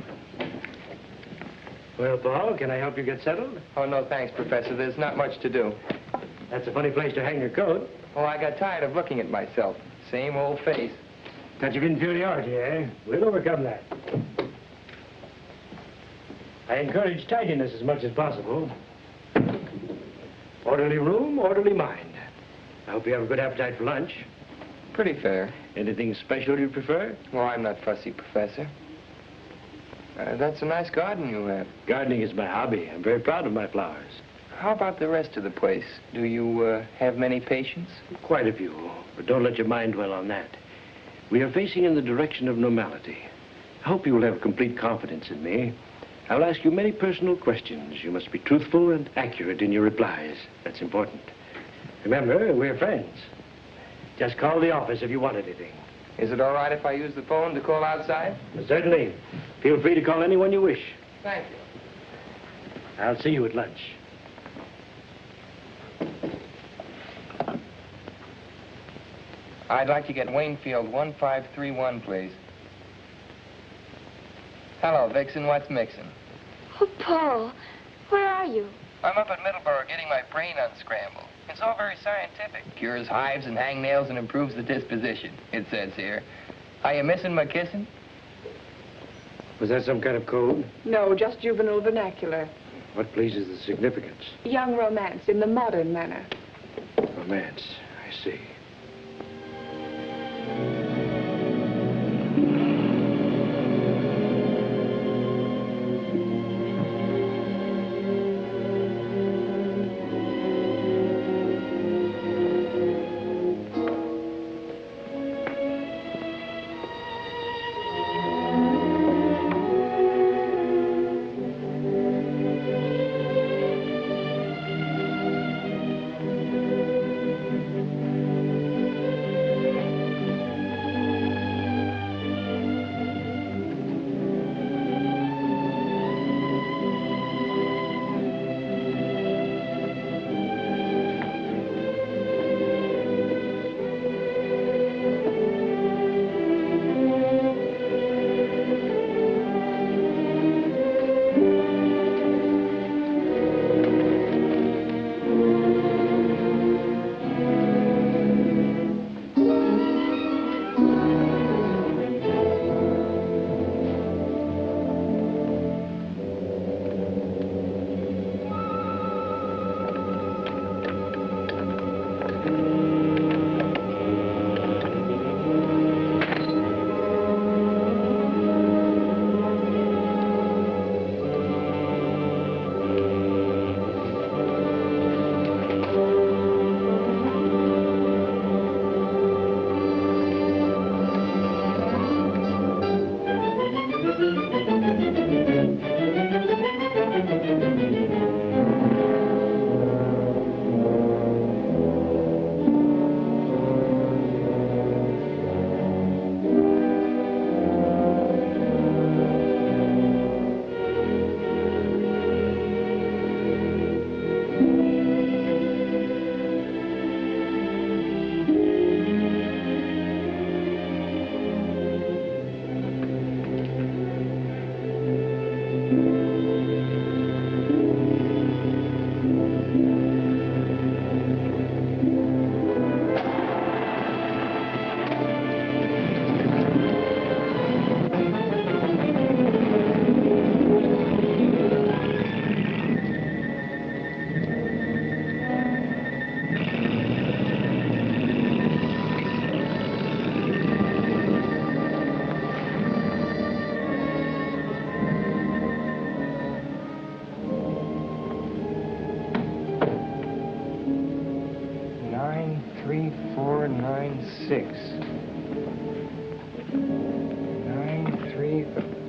Well, Paul, can I help you get settled? Oh, no, thanks, Professor. There's not much to do. That's a funny place to hang your coat. Oh, I got tired of looking at myself. Same old face. Touch of inferiority, eh? We'll overcome that. I encourage tidiness as much as possible. Orderly room, orderly mind. I hope you have a good appetite for lunch. Pretty fair. Anything special you prefer? Well, I'm not fussy, Professor. That's a nice garden you have. Gardening is my hobby. I'm very proud of my flowers. How about the rest of the place? Do you have many patients? Quite a few, but don't let your mind dwell on that. We are facing in the direction of normality. I hope you will have complete confidence in me. I will ask you many personal questions. You must be truthful and accurate in your replies. That's important. Remember, we're friends. Just call the office if you want anything. Is it all right if I use the phone to call outside? Certainly. Feel free to call anyone you wish. Thank you. I'll see you at lunch. I'd like to get Waynfield 1531, please. Hello, Vixen. What's mixing? Oh, Paul, where are you? I'm up at Middleborough getting my brain unscrambled. It's all very scientific. Cures hives and hangnails and improves the disposition, it says here. Are you missing my kissing? Was that some kind of code? No, just juvenile vernacular. What pleases the significance? Young romance in the modern manner. Romance, I see.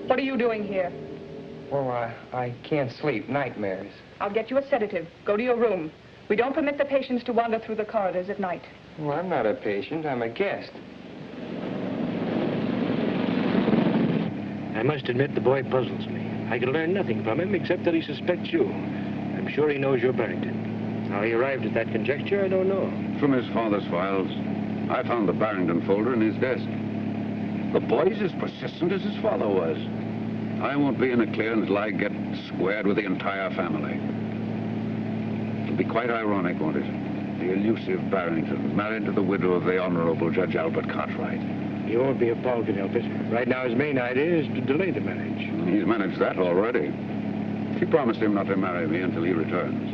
What are you doing here? Well, I can't sleep. Nightmares. I'll get you a sedative. Go to your room. We don't permit the patients to wander through the corridors at night. Well, I'm not a patient. I'm a guest. I must admit the boy puzzles me. I can learn nothing from him except that he suspects you. I'm sure he knows you're Barrington. How he arrived at that conjecture, I don't know. From his father's files. I found the Barrington folder in his desk. The boy's as persistent as his father was. I won't be in the clear until I get squared with the entire family. It'll be quite ironic, won't it? The elusive Barrington, married to the widow of the Honorable Judge Albert Cartwright. He won't be if Paul can help it. Right now, his main idea is to delay the marriage. He's managed that already. She promised him not to marry me until he returns.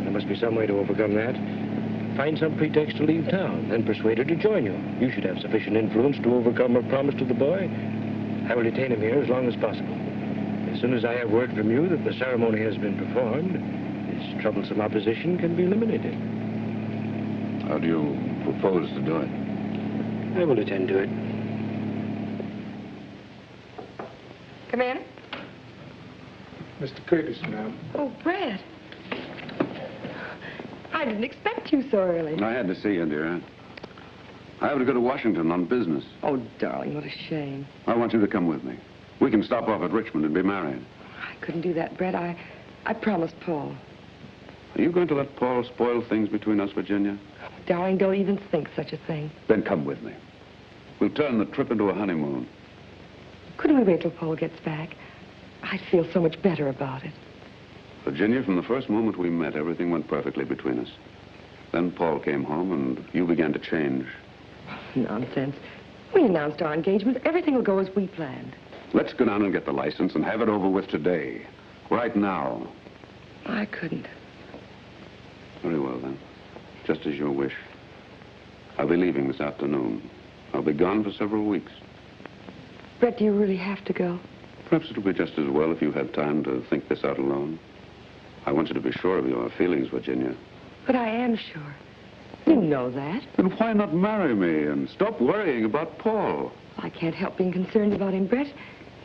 There must be some way to overcome that. Find some pretext to leave town, then persuade her to join you. You should have sufficient influence to overcome her promise to the boy. I will detain him here as long as possible. As soon as I have word from you that the ceremony has been performed, this troublesome opposition can be eliminated. How do you propose to do it? I will attend to it. Come in. Mr. Curtis, ma'am. Oh, Brett. I didn't expect you so early. I had to see you, dear. I have to go to Washington on business. Oh, darling, what a shame. I want you to come with me. We can stop off at Richmond and be married. I couldn't do that, Brett. I promised Paul. Are you going to let Paul spoil things between us, Virginia? Darling, don't even think such a thing. Then come with me. We'll turn the trip into a honeymoon. Couldn't we wait till Paul gets back? I'd feel so much better about it. Virginia, from the first moment we met, everything went perfectly between us. Then Paul came home and you began to change. Nonsense. We announced our engagement. Everything will go as we planned. Let's go down and get the license and have it over with today. Right now. I couldn't. Very well, then. Just as you wish. I'll be leaving this afternoon. I'll be gone for several weeks. Brett, do you really have to go? Perhaps it'll be just as well if you have time to think this out alone. I want you to be sure of your feelings, Virginia. But I am sure. You know that. Then why not marry me and stop worrying about Paul? I can't help being concerned about him, Brett.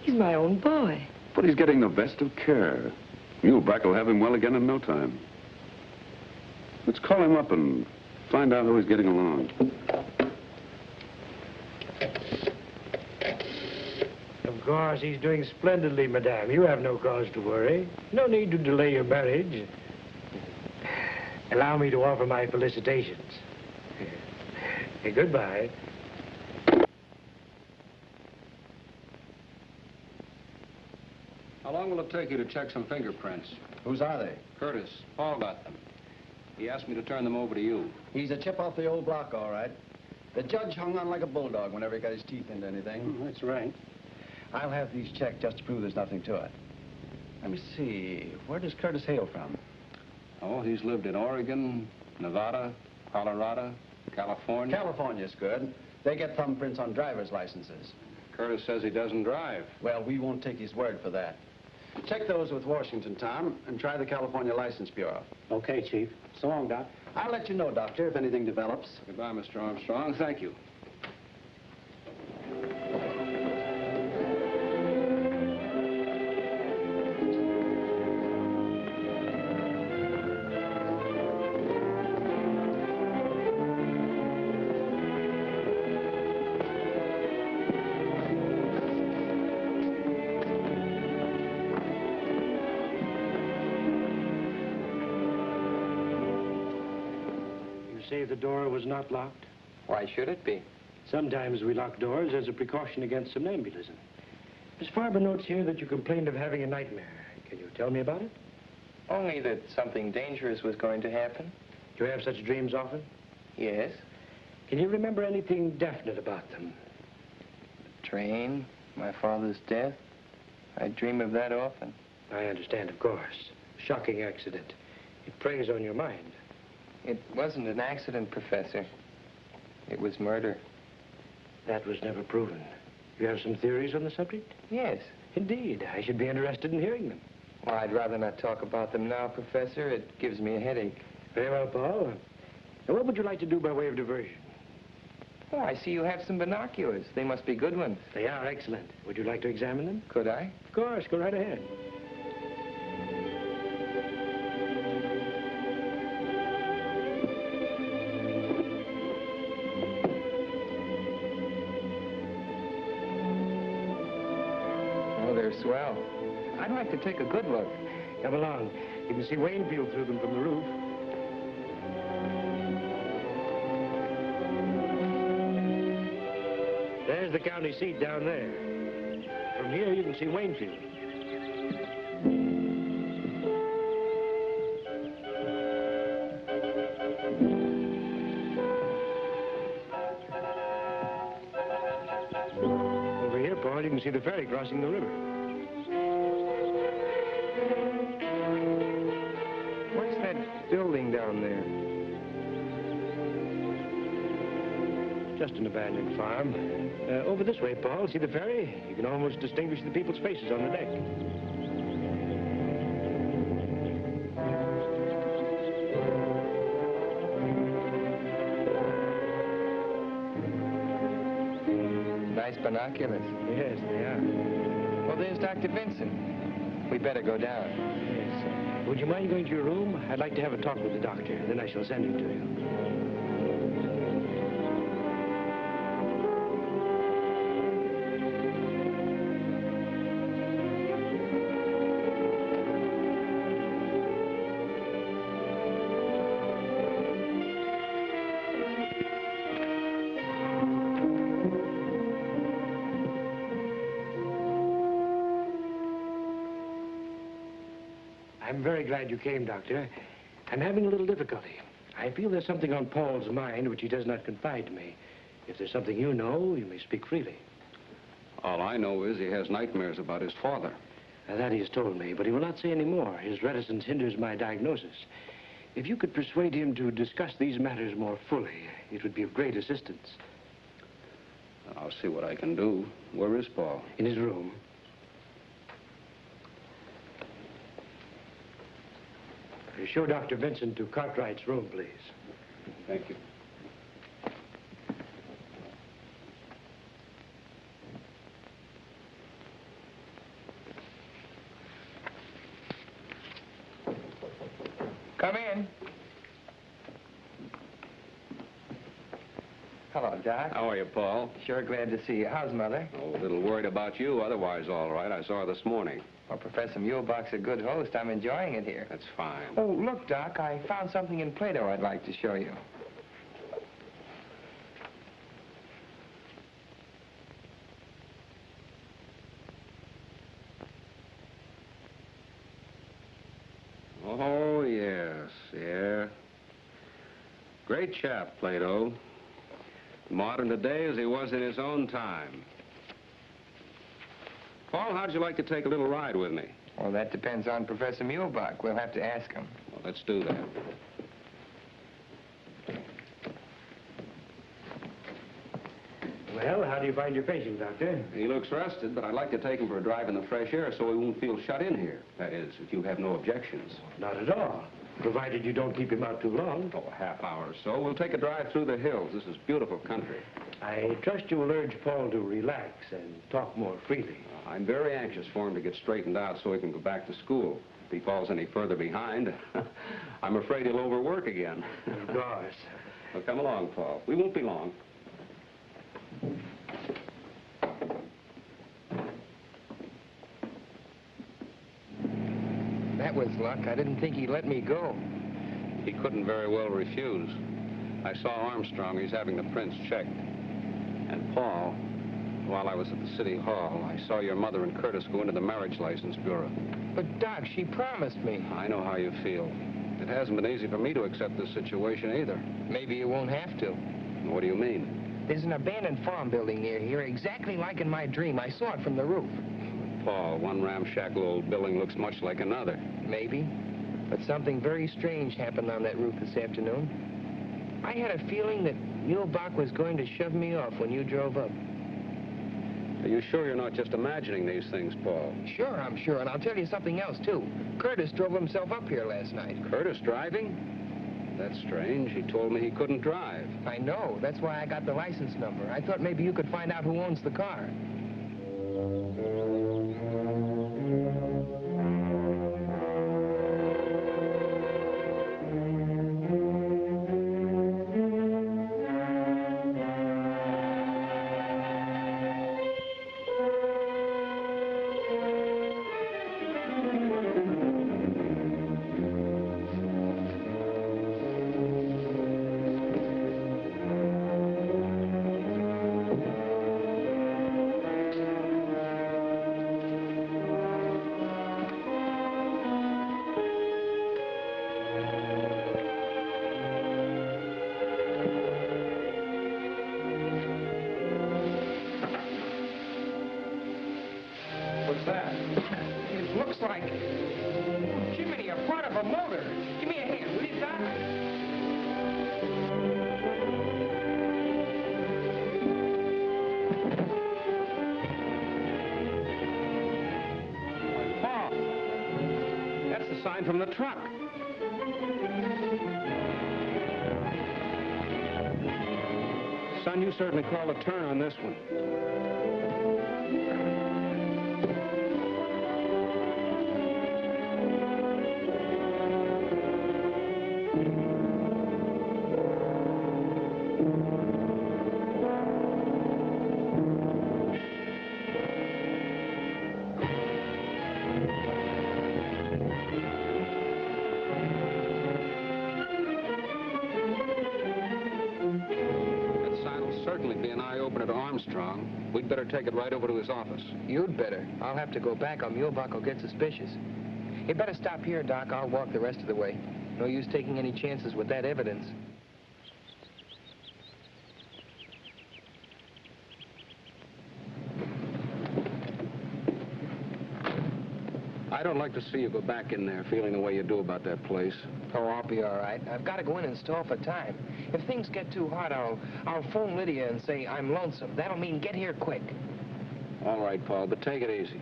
He's my own boy. But he's getting the best of care. Muhlbach will have him well again in no time. Let's call him up and find out how he's getting along. Of course, he's doing splendidly, madame. You have no cause to worry. No need to delay your marriage. Allow me to offer my felicitations. Goodbye. How long will it take you to check some fingerprints? Whose are they? Curtis. Paul got them. He asked me to turn them over to you. He's a chip off the old block, all right. The judge hung on like a bulldog whenever he got his teeth into anything. That's right. I'll have these checked just to prove there's nothing to it. Let me see. Where does Curtis hail from? Oh, he's lived in Oregon, Nevada, Colorado, California. California's good. They get thumbprints on driver's licenses. Curtis says he doesn't drive. Well, we won't take his word for that. Check those with Washington, Tom, and try the California License Bureau. Okay, Chief. So long, Doc. I'll let you know, Doctor, if anything develops. Goodbye, Mr. Armstrong. Thank you. Say the door was not locked? Why should it be? Sometimes we lock doors as a precaution against somnambulism. Miss Farber notes here that you complained of having a nightmare. Can you tell me about it? Only that something dangerous was going to happen. Do you have such dreams often? Yes. Can you remember anything definite about them? The train, my father's death. I dream of that often. I understand, of course. Shocking accident. It preys on your mind. It wasn't an accident, Professor. It was murder. That was never proven. You have some theories on the subject? Yes. Indeed. I should be interested in hearing them. Well, I'd rather not talk about them now, Professor. It gives me a headache. Very well, Paul. Now, what would you like to do by way of diversion? Oh, I see you have some binoculars. They must be good ones. They are excellent. Would you like to examine them? Could I? Of course. Go right ahead. Swell. I'd like to take a good look. Come along. You can see Waynfield through them from the roof. There's the county seat down there. From here, you can see Waynfield. Paul, you can see the ferry crossing the river. What's that building down there? Just an abandoned farm. Over this way, Paul. See the ferry? You can almost distinguish the people's faces on the deck. Nice binoculars. Yes, they are. Well, there's Dr. Vincent. We better go down. Yes. Would you mind going to your room? I'd like to have a talk with the doctor. Then I shall send him to you. I'm very glad you came, Doctor. I'm having a little difficulty. I feel there's something on Paul's mind which he does not confide to me. If there's something you know, you may speak freely. All I know is he has nightmares about his father. That he has told me, but he will not say any more. His reticence hinders my diagnosis. If you could persuade him to discuss these matters more fully, it would be of great assistance. I'll see what I can do. Where is Paul? In his room. Show Dr. Vincent to Cartwright's room, please. Thank you. Come in. Hello, Doc. How are you, Paul? Sure glad to see you. How's Mother? Oh, a little worried about you. Otherwise, all right. I saw her this morning. Well, Professor Muhlbach's a good host. I'm enjoying it here. That's fine. Oh, look, Doc, I found something in Plato I'd like to show you. Oh, yes, yeah. Great chap, Plato. Modern today as he was in his own time. Paul, how'd you like to take a little ride with me? Well, that depends on Professor Muhlbach. We'll have to ask him. Well, let's do that. Well, how do you find your patient, Doctor? He looks rested, but I'd like to take him for a drive in the fresh air so he won't feel shut in here. That is, if you have no objections. Not at all. Provided you don't keep him out too long. Oh, a half hour or so. We'll take a drive through the hills. This is beautiful country. I trust you will urge Paul to relax and talk more freely. I'm very anxious for him to get straightened out so he can go back to school. If he falls any further behind, I'm afraid he'll overwork again. Of course. Well, come along, Paul. We won't be long. That was luck. I didn't think he'd let me go. He couldn't very well refuse. I saw Armstrong. He's having the prints checked. And Paul, while I was at the city hall, I saw your mother and Curtis go into the marriage license bureau. But, Doc, she promised me. I know how you feel. It hasn't been easy for me to accept this situation either. Maybe you won't have to. What do you mean? There's an abandoned farm building near here, exactly like in my dream. I saw it from the roof. Paul, one ramshackle old building looks much like another. Maybe. But something very strange happened on that roof this afternoon. I had a feeling that Muhlbach was going to shove me off when you drove up. Are you sure you're not just imagining these things, Paul? Sure, I'm sure. And I'll tell you something else, too. Curtis drove himself up here last night. Curtis driving? That's strange. He told me he couldn't drive. I know. That's why I got the license number. I thought maybe you could find out who owns the car. like... Oh, Jiminy, a part of a motor. Give me a hand, will you, Doc? Paul, that's the sign from the truck. Son, you certainly called a turn on this one. We'd better take it right over to his office. You'd better. I'll have to go back or Muhlbach will get suspicious. You better stop here, Doc. I'll walk the rest of the way. No use taking any chances with that evidence. I don't like to see you go back in there feeling the way you do about that place. Oh, I'll be all right. I've got to go in and stall for time. If things get too hot, I'll phone Lydia and say I'm lonesome. That'll mean get here quick. All right, Paul, but take it easy.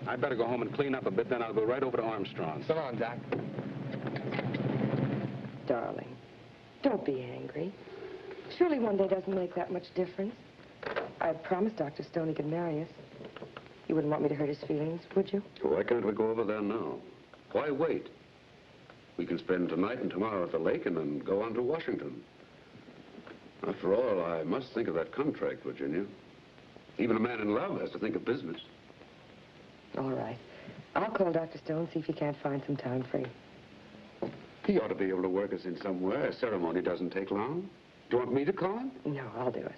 I'd better go home and clean up a bit, then I'll go right over to Armstrong's. So long, Doc. Darling, don't be angry. Surely one day doesn't make that much difference. I promised Dr. Stone he could marry us. You wouldn't want me to hurt his feelings, would you? Why can't we go over there now? Why wait? We can spend tonight and tomorrow at the lake and then go on to Washington. After all, I must think of that contract, Virginia. Even a man in love has to think of business. All right. I'll call Dr. Stone, see if he can't find some time free. He ought to be able to work us in somewhere. A ceremony doesn't take long. Do you want me to call him? No, I'll do it.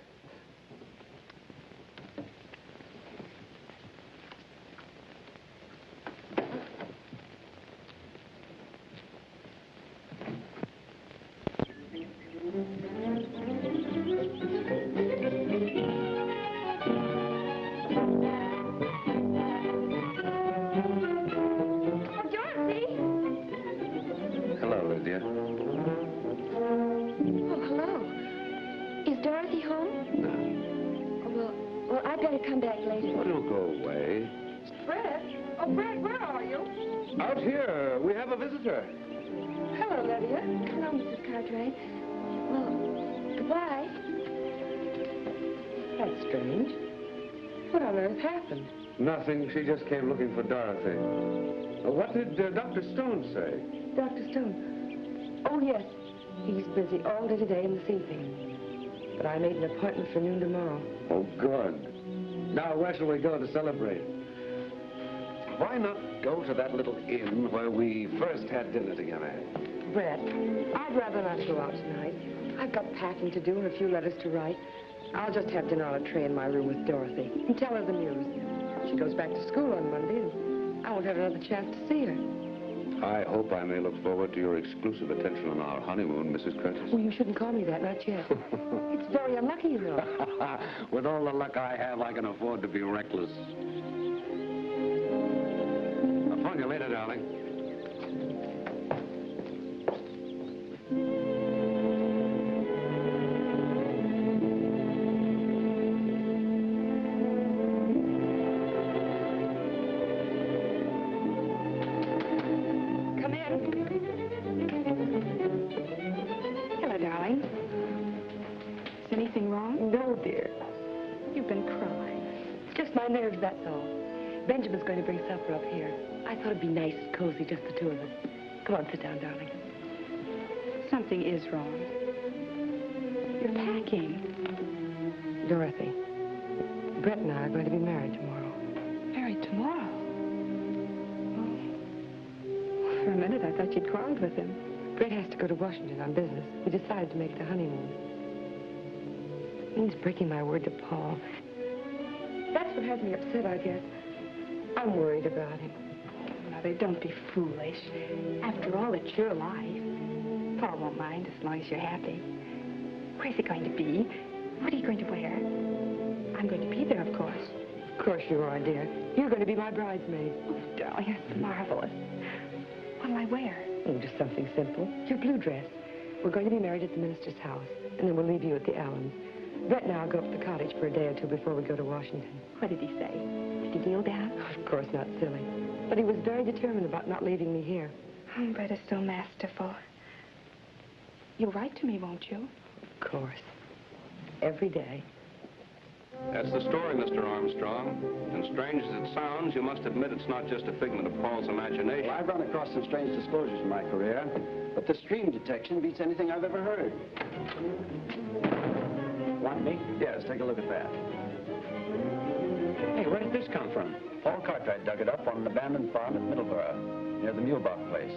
Hello, Lydia. Hello, Mrs. Cartwright. Well, goodbye. That's strange. What on earth happened? Nothing. She just came looking for Dorothy. What did Dr. Stone say? Dr. Stone? Oh, yes. He's busy all day today and this evening. But I made an appointment for noon tomorrow. Oh, good. Now, where shall we go to celebrate? Why not go to that little inn where we first had dinner together? Brett, I'd rather not go out tonight. I've got packing to do and a few letters to write. I'll just have dinner on a tray in my room with Dorothy and tell her the news. She goes back to school on Monday, and I won't have another chance to see her. I hope I may look forward to your exclusive attention on our honeymoon, Mrs. Curtis. Well, you shouldn't call me that, not yet. It's very unlucky, you know. With all the luck I have, I can afford to be reckless. I'll phone you later, darling. Come in. Hello, darling. Is anything wrong? No, dear. You've been crying. It's just my nerves, that's all. Benjamin's going to bring supper up here. I thought it'd be nice and cozy, just the two of us. Come on, sit down, darling. Something is wrong. You're packing. Dorothy, Brett and I are going to be married tomorrow. Married tomorrow? Oh. For a minute, I thought you'd quarreled with him. Brett has to go to Washington on business. We decided to make it a honeymoon. It means breaking my word to Paul. That's what has me upset, I guess. I'm worried about him. Mother, don't be foolish. After all, it's your life. Paul won't mind as long as you're happy. Where's he going to be? What are you going to wear? I'm going to be there, of course. Of course you are, dear. You're going to be my bridesmaid. Oh, darling, it's marvelous. What'll I wear? Oh, just something simple. Your blue dress. We're going to be married at the minister's house, and then we'll leave you at the Allens. Brett and I'll go up to the cottage for a day or two before we go to Washington. What did he say? Did he kneel down? Of course not, silly. But he was very determined about not leaving me here. Oh, Brett is so masterful. You'll write to me, won't you? Of course. Every day. That's the story, Mr. Armstrong. And strange as it sounds, you must admit it's not just a figment of Paul's imagination. Well, I've run across some strange disclosures in my career, but this dream detection beats anything I've ever heard. Want me? Yes, take a look at that. Hey, where did this come from? Paul Cartwright dug it up on an abandoned farm at Middleborough, near the Muhlbach place.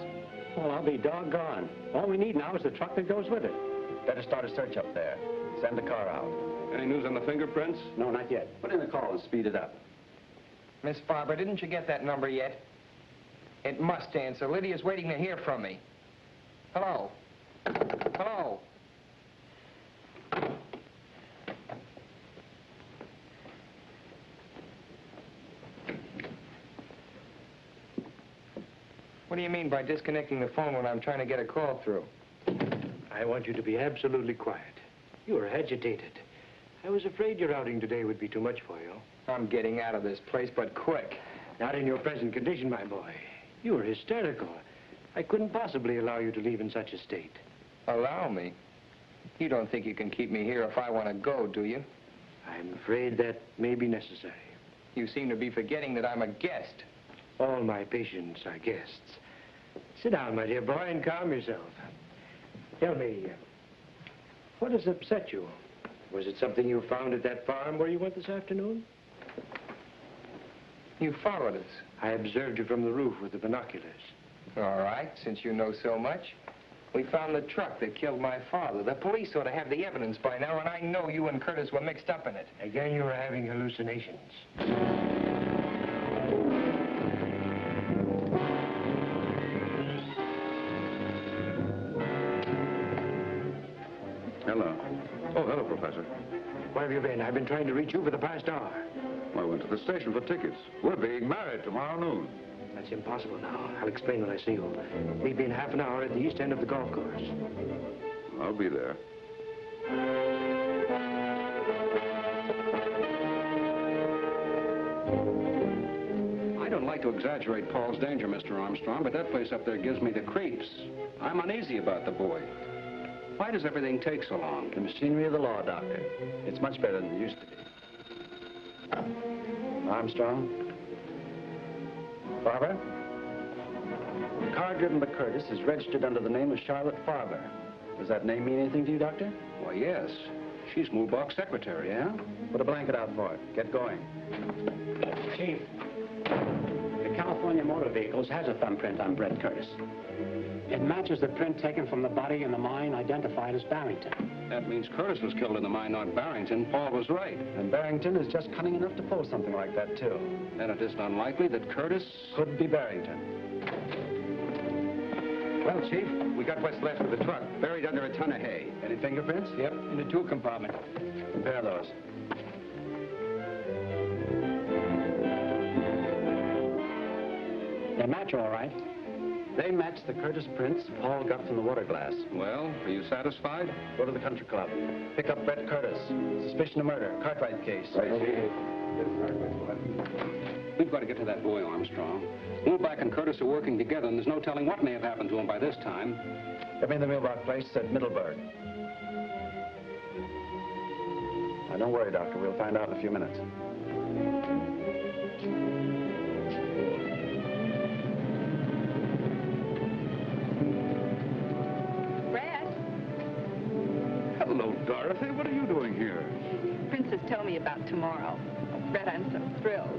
Well, I'll be doggone. All we need now is the truck that goes with it. Better start a search up there. Send the car out. Any news on the fingerprints? No, not yet. Put in a call and speed it up. Miss Farber, didn't you get that number yet? It must answer. Lydia's waiting to hear from me. Hello? Hello? What do you mean by disconnecting the phone when I'm trying to get a call through? I want you to be absolutely quiet. You are agitated. I was afraid your outing today would be too much for you. I'm getting out of this place, but quick. Not in your present condition, my boy. You are hysterical. I couldn't possibly allow you to leave in such a state. Allow me? You don't think you can keep me here if I want to go, do you? I'm afraid that may be necessary. You seem to be forgetting that I'm a guest. All my patients are guests. Sit down, my dear boy, and calm yourself. Tell me, what has upset you? Was it something you found at that farm where you went this afternoon? You followed us. I observed you from the roof with the binoculars. All right, since you know so much. We found the truck that killed my father. The police ought to have the evidence by now, and I know you and Curtis were mixed up in it. Again, you were having hallucinations. Hello. Oh, hello, Professor. Where have you been? I've been trying to reach you for the past hour. I went to the station for tickets. We're being married tomorrow noon. That's impossible now. I'll explain when I see you. Meet me in half an hour at the east end of the golf course. I'll be there. I don't like to exaggerate Paul's danger, Mr. Armstrong, but that place up there gives me the creeps. I'm uneasy about the boy. Why does everything take so long? The machinery of the law, Doctor. It's much better than it used to be. Armstrong? Farber? The car driven by Curtis is registered under the name of Charlotte Farber. Does that name mean anything to you, Doctor? Why, yes. She's Muhlbach's secretary. Yeah? Put a blanket out for it. Get going. Chief, the California Motor Vehicles has a thumbprint on Brett Curtis. It matches the print taken from the body in the mine identified as Barrington. That means Curtis was killed in the mine, not Barrington. Paul was right. And Barrington is just cunning enough to pull something like that, too. Then it isn't unlikely that Curtis... Could be Barrington. Well, Chief, we got what's left of the truck, buried under a ton of hay. Any fingerprints? Yep, in the tool compartment. Compare those. They match all right. They match the Curtis prints Paul got from the water glass. Well, are you satisfied? Go to the country club. Pick up Brett Curtis. Suspicion of murder. Cartwright case. Right. We've got to get to that boy, Armstrong. Muhlbach and Curtis are working together, and there's no telling what may have happened to him by this time. Get me the Muhlbach place at Middleburg. Now, don't worry, Doctor. We'll find out in a few minutes. Hello, Dorothy. What are you doing here? Princess told me about tomorrow. Brett, I'm so thrilled.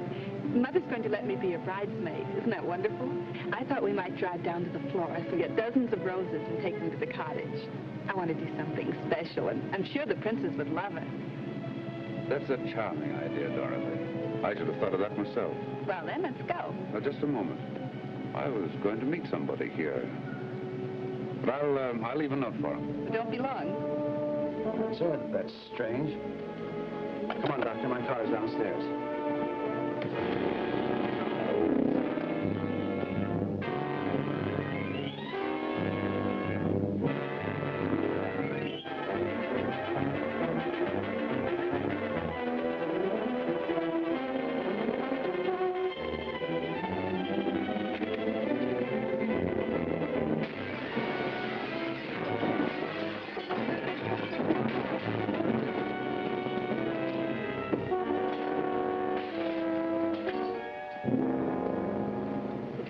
Mother's going to let me be a bridesmaid. Isn't that wonderful? I thought we might drive down to the florist and get dozens of roses and take them to the cottage. I want to do something special, and I'm sure the princess would love it. That's a charming idea, Dorothy. I should have thought of that myself. Well, then, let's go. Now, just a moment. I was going to meet somebody here. But I'll leave a note for him. But don't be long. Sir, that's strange. Come on, Doctor. My car's downstairs.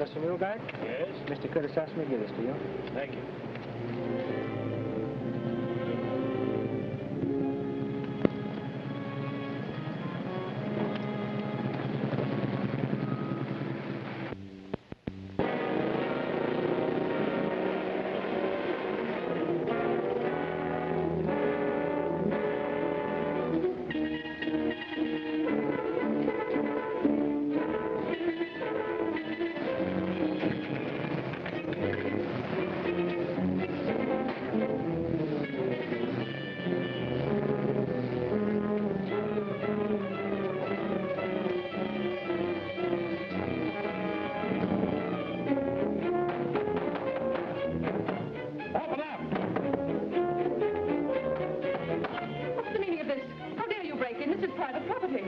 Professor Muhlbach? Yes? Mr. Curtis asked me to give this to you. Thank you.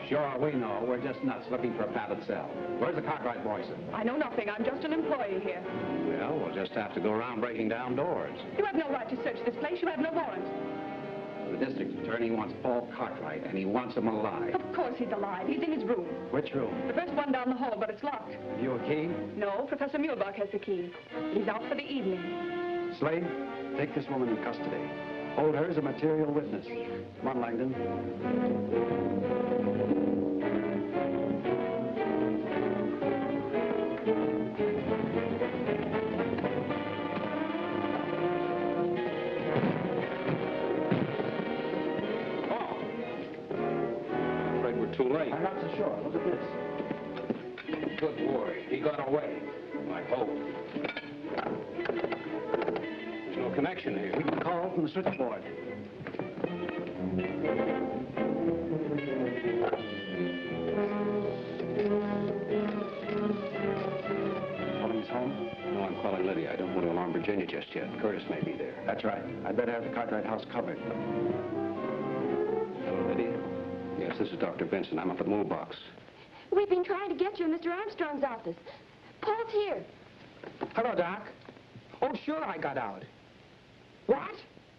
Sure, we know. We're just nuts looking for a padded cell. Where's the Cartwright boy, sir? I know nothing. I'm just an employee here. Well, we'll just have to go around breaking down doors. You have no right to search this place. You have no warrant. The district attorney wants Paul Cartwright, and he wants him alive. Of course he's alive. He's in his room. Which room? The first one down the hall, but it's locked. Have you a key? No, Professor Muhlbach has the key. He's out for the evening. Slade, take this woman in custody. Hold her as a material witness. Come on, Langdon. Too late. I'm not so sure. Look at this. Good boy. He got away. I hope. There's no connection here. We can call from the switchboard. Calling his home? No, I'm calling Lydia. I don't want to alarm Virginia just yet. Curtis may be there. That's right. I'd better have the Cartwright house covered. Hello, Lydia. Yes, this is Dr. Benson. I'm up at Muhlbach's. We've been trying to get you in Mr. Armstrong's office. Paul's here. Hello, Doc. Oh, sure, I got out. What?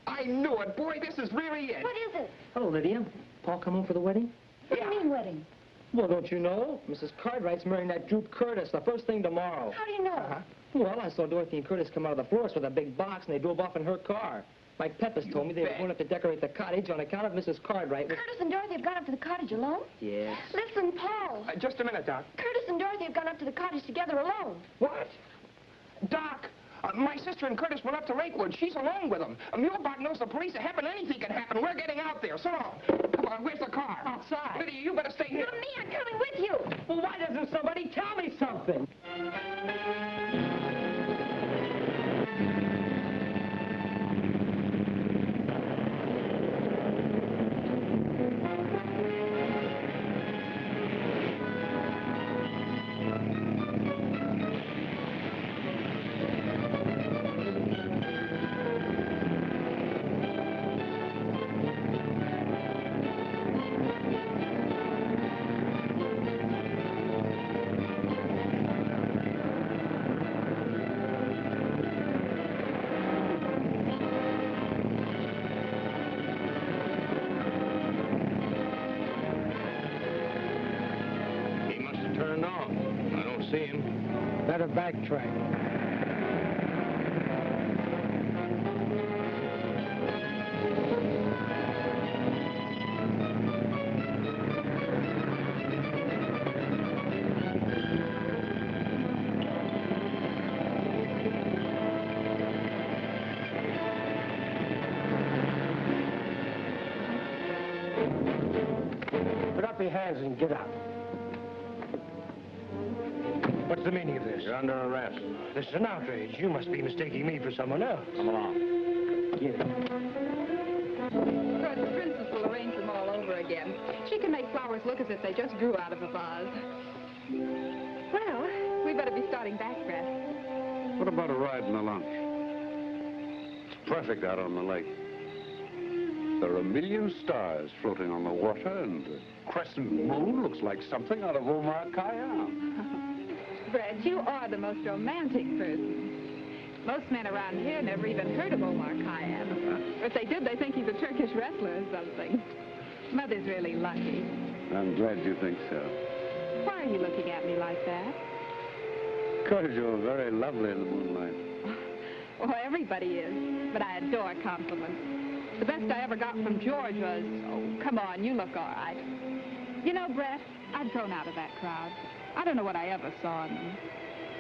I knew it. Boy, this is really it. What is it? Hello, Lydia. Paul come home for the wedding? What do you mean, wedding? Well, don't you know? Mrs. Cartwright's marrying that Droop Curtis the first thing tomorrow. How do you know? Well, I saw Dorothy and Curtis come out of the florist with a big box, and they drove off in her car. Mike Pepys told me they were going up to decorate the cottage on account of Mrs. Cartwright. Curtis and Dorothy have gone up to the cottage alone? Yes. Listen, Paul. Just a minute, Doc. Curtis and Dorothy have gone up to the cottage together alone. What? Doc, my sister and Curtis went up to Lakewood. She's alone with them. Muhlbach knows the police are happening. Anything can happen. We're getting out there. So long. Come on, where's the car? Outside. Lydia, you better stay here. You're me. I'm coming with you. Well, why doesn't somebody tell me something? Better backtrack. Put up your hands and get up. What's the meaning of this? You're under arrest. This is an outrage. You must be mistaking me for someone else. Come along. Yeah. Good, the princess will arrange them all over again. She can make flowers look as if they just grew out of a vase. Well, we better be starting back, Brett. What about a ride and a lunch? It's perfect out on the lake. There are a million stars floating on the water, and the crescent moon looks like something out of Ulmer. Brett, you are the most romantic person. Most men around here never even heard of Omar Khayyam. If they did, they think he's a Turkish wrestler or something. Mother's really lucky. I'm glad you think so. Why are you looking at me like that? Of course, you're very lovely in the moonlight. Well, everybody is, but I adore compliments. The best I ever got from George was, oh, come on, you look all right. You know, Brett, I've grown out of that crowd. I don't know what I ever saw in them.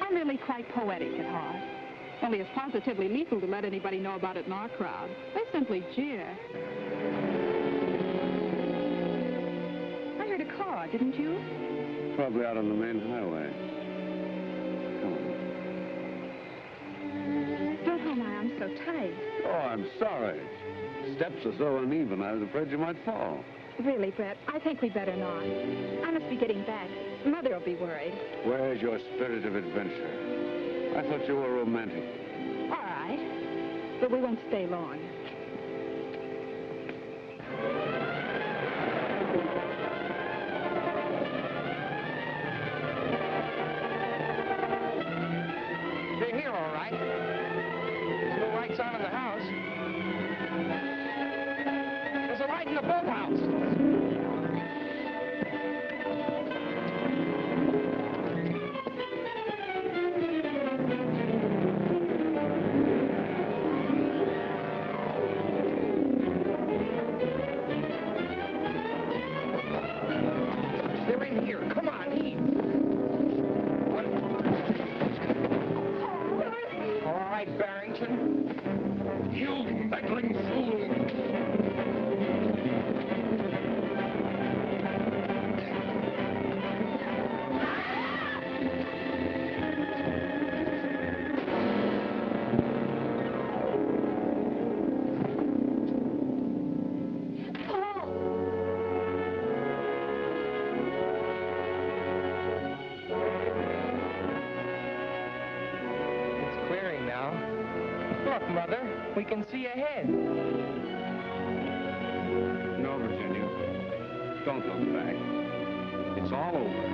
I'm really quite poetic at heart. Only it's positively lethal to let anybody know about it in our crowd. They simply jeer. I heard a car, didn't you? Probably out on the main highway. Don't hold my arm so tight. Oh, I'm sorry. Steps are so uneven, I was afraid you might fall. Really, Brett, I think we better not. I must be getting back. Mother will be worried. Where's your spirit of adventure? I thought you were romantic. All right, but we won't stay long. They're here, all right. There's no lights on in the house. There's a light in the boathouse. They're in here. Come on, eat. All right, Barrington. You meddling fool. It's clearing now. Look, Mother, we can see ahead. No, Virginia. Don't look back. It's all over.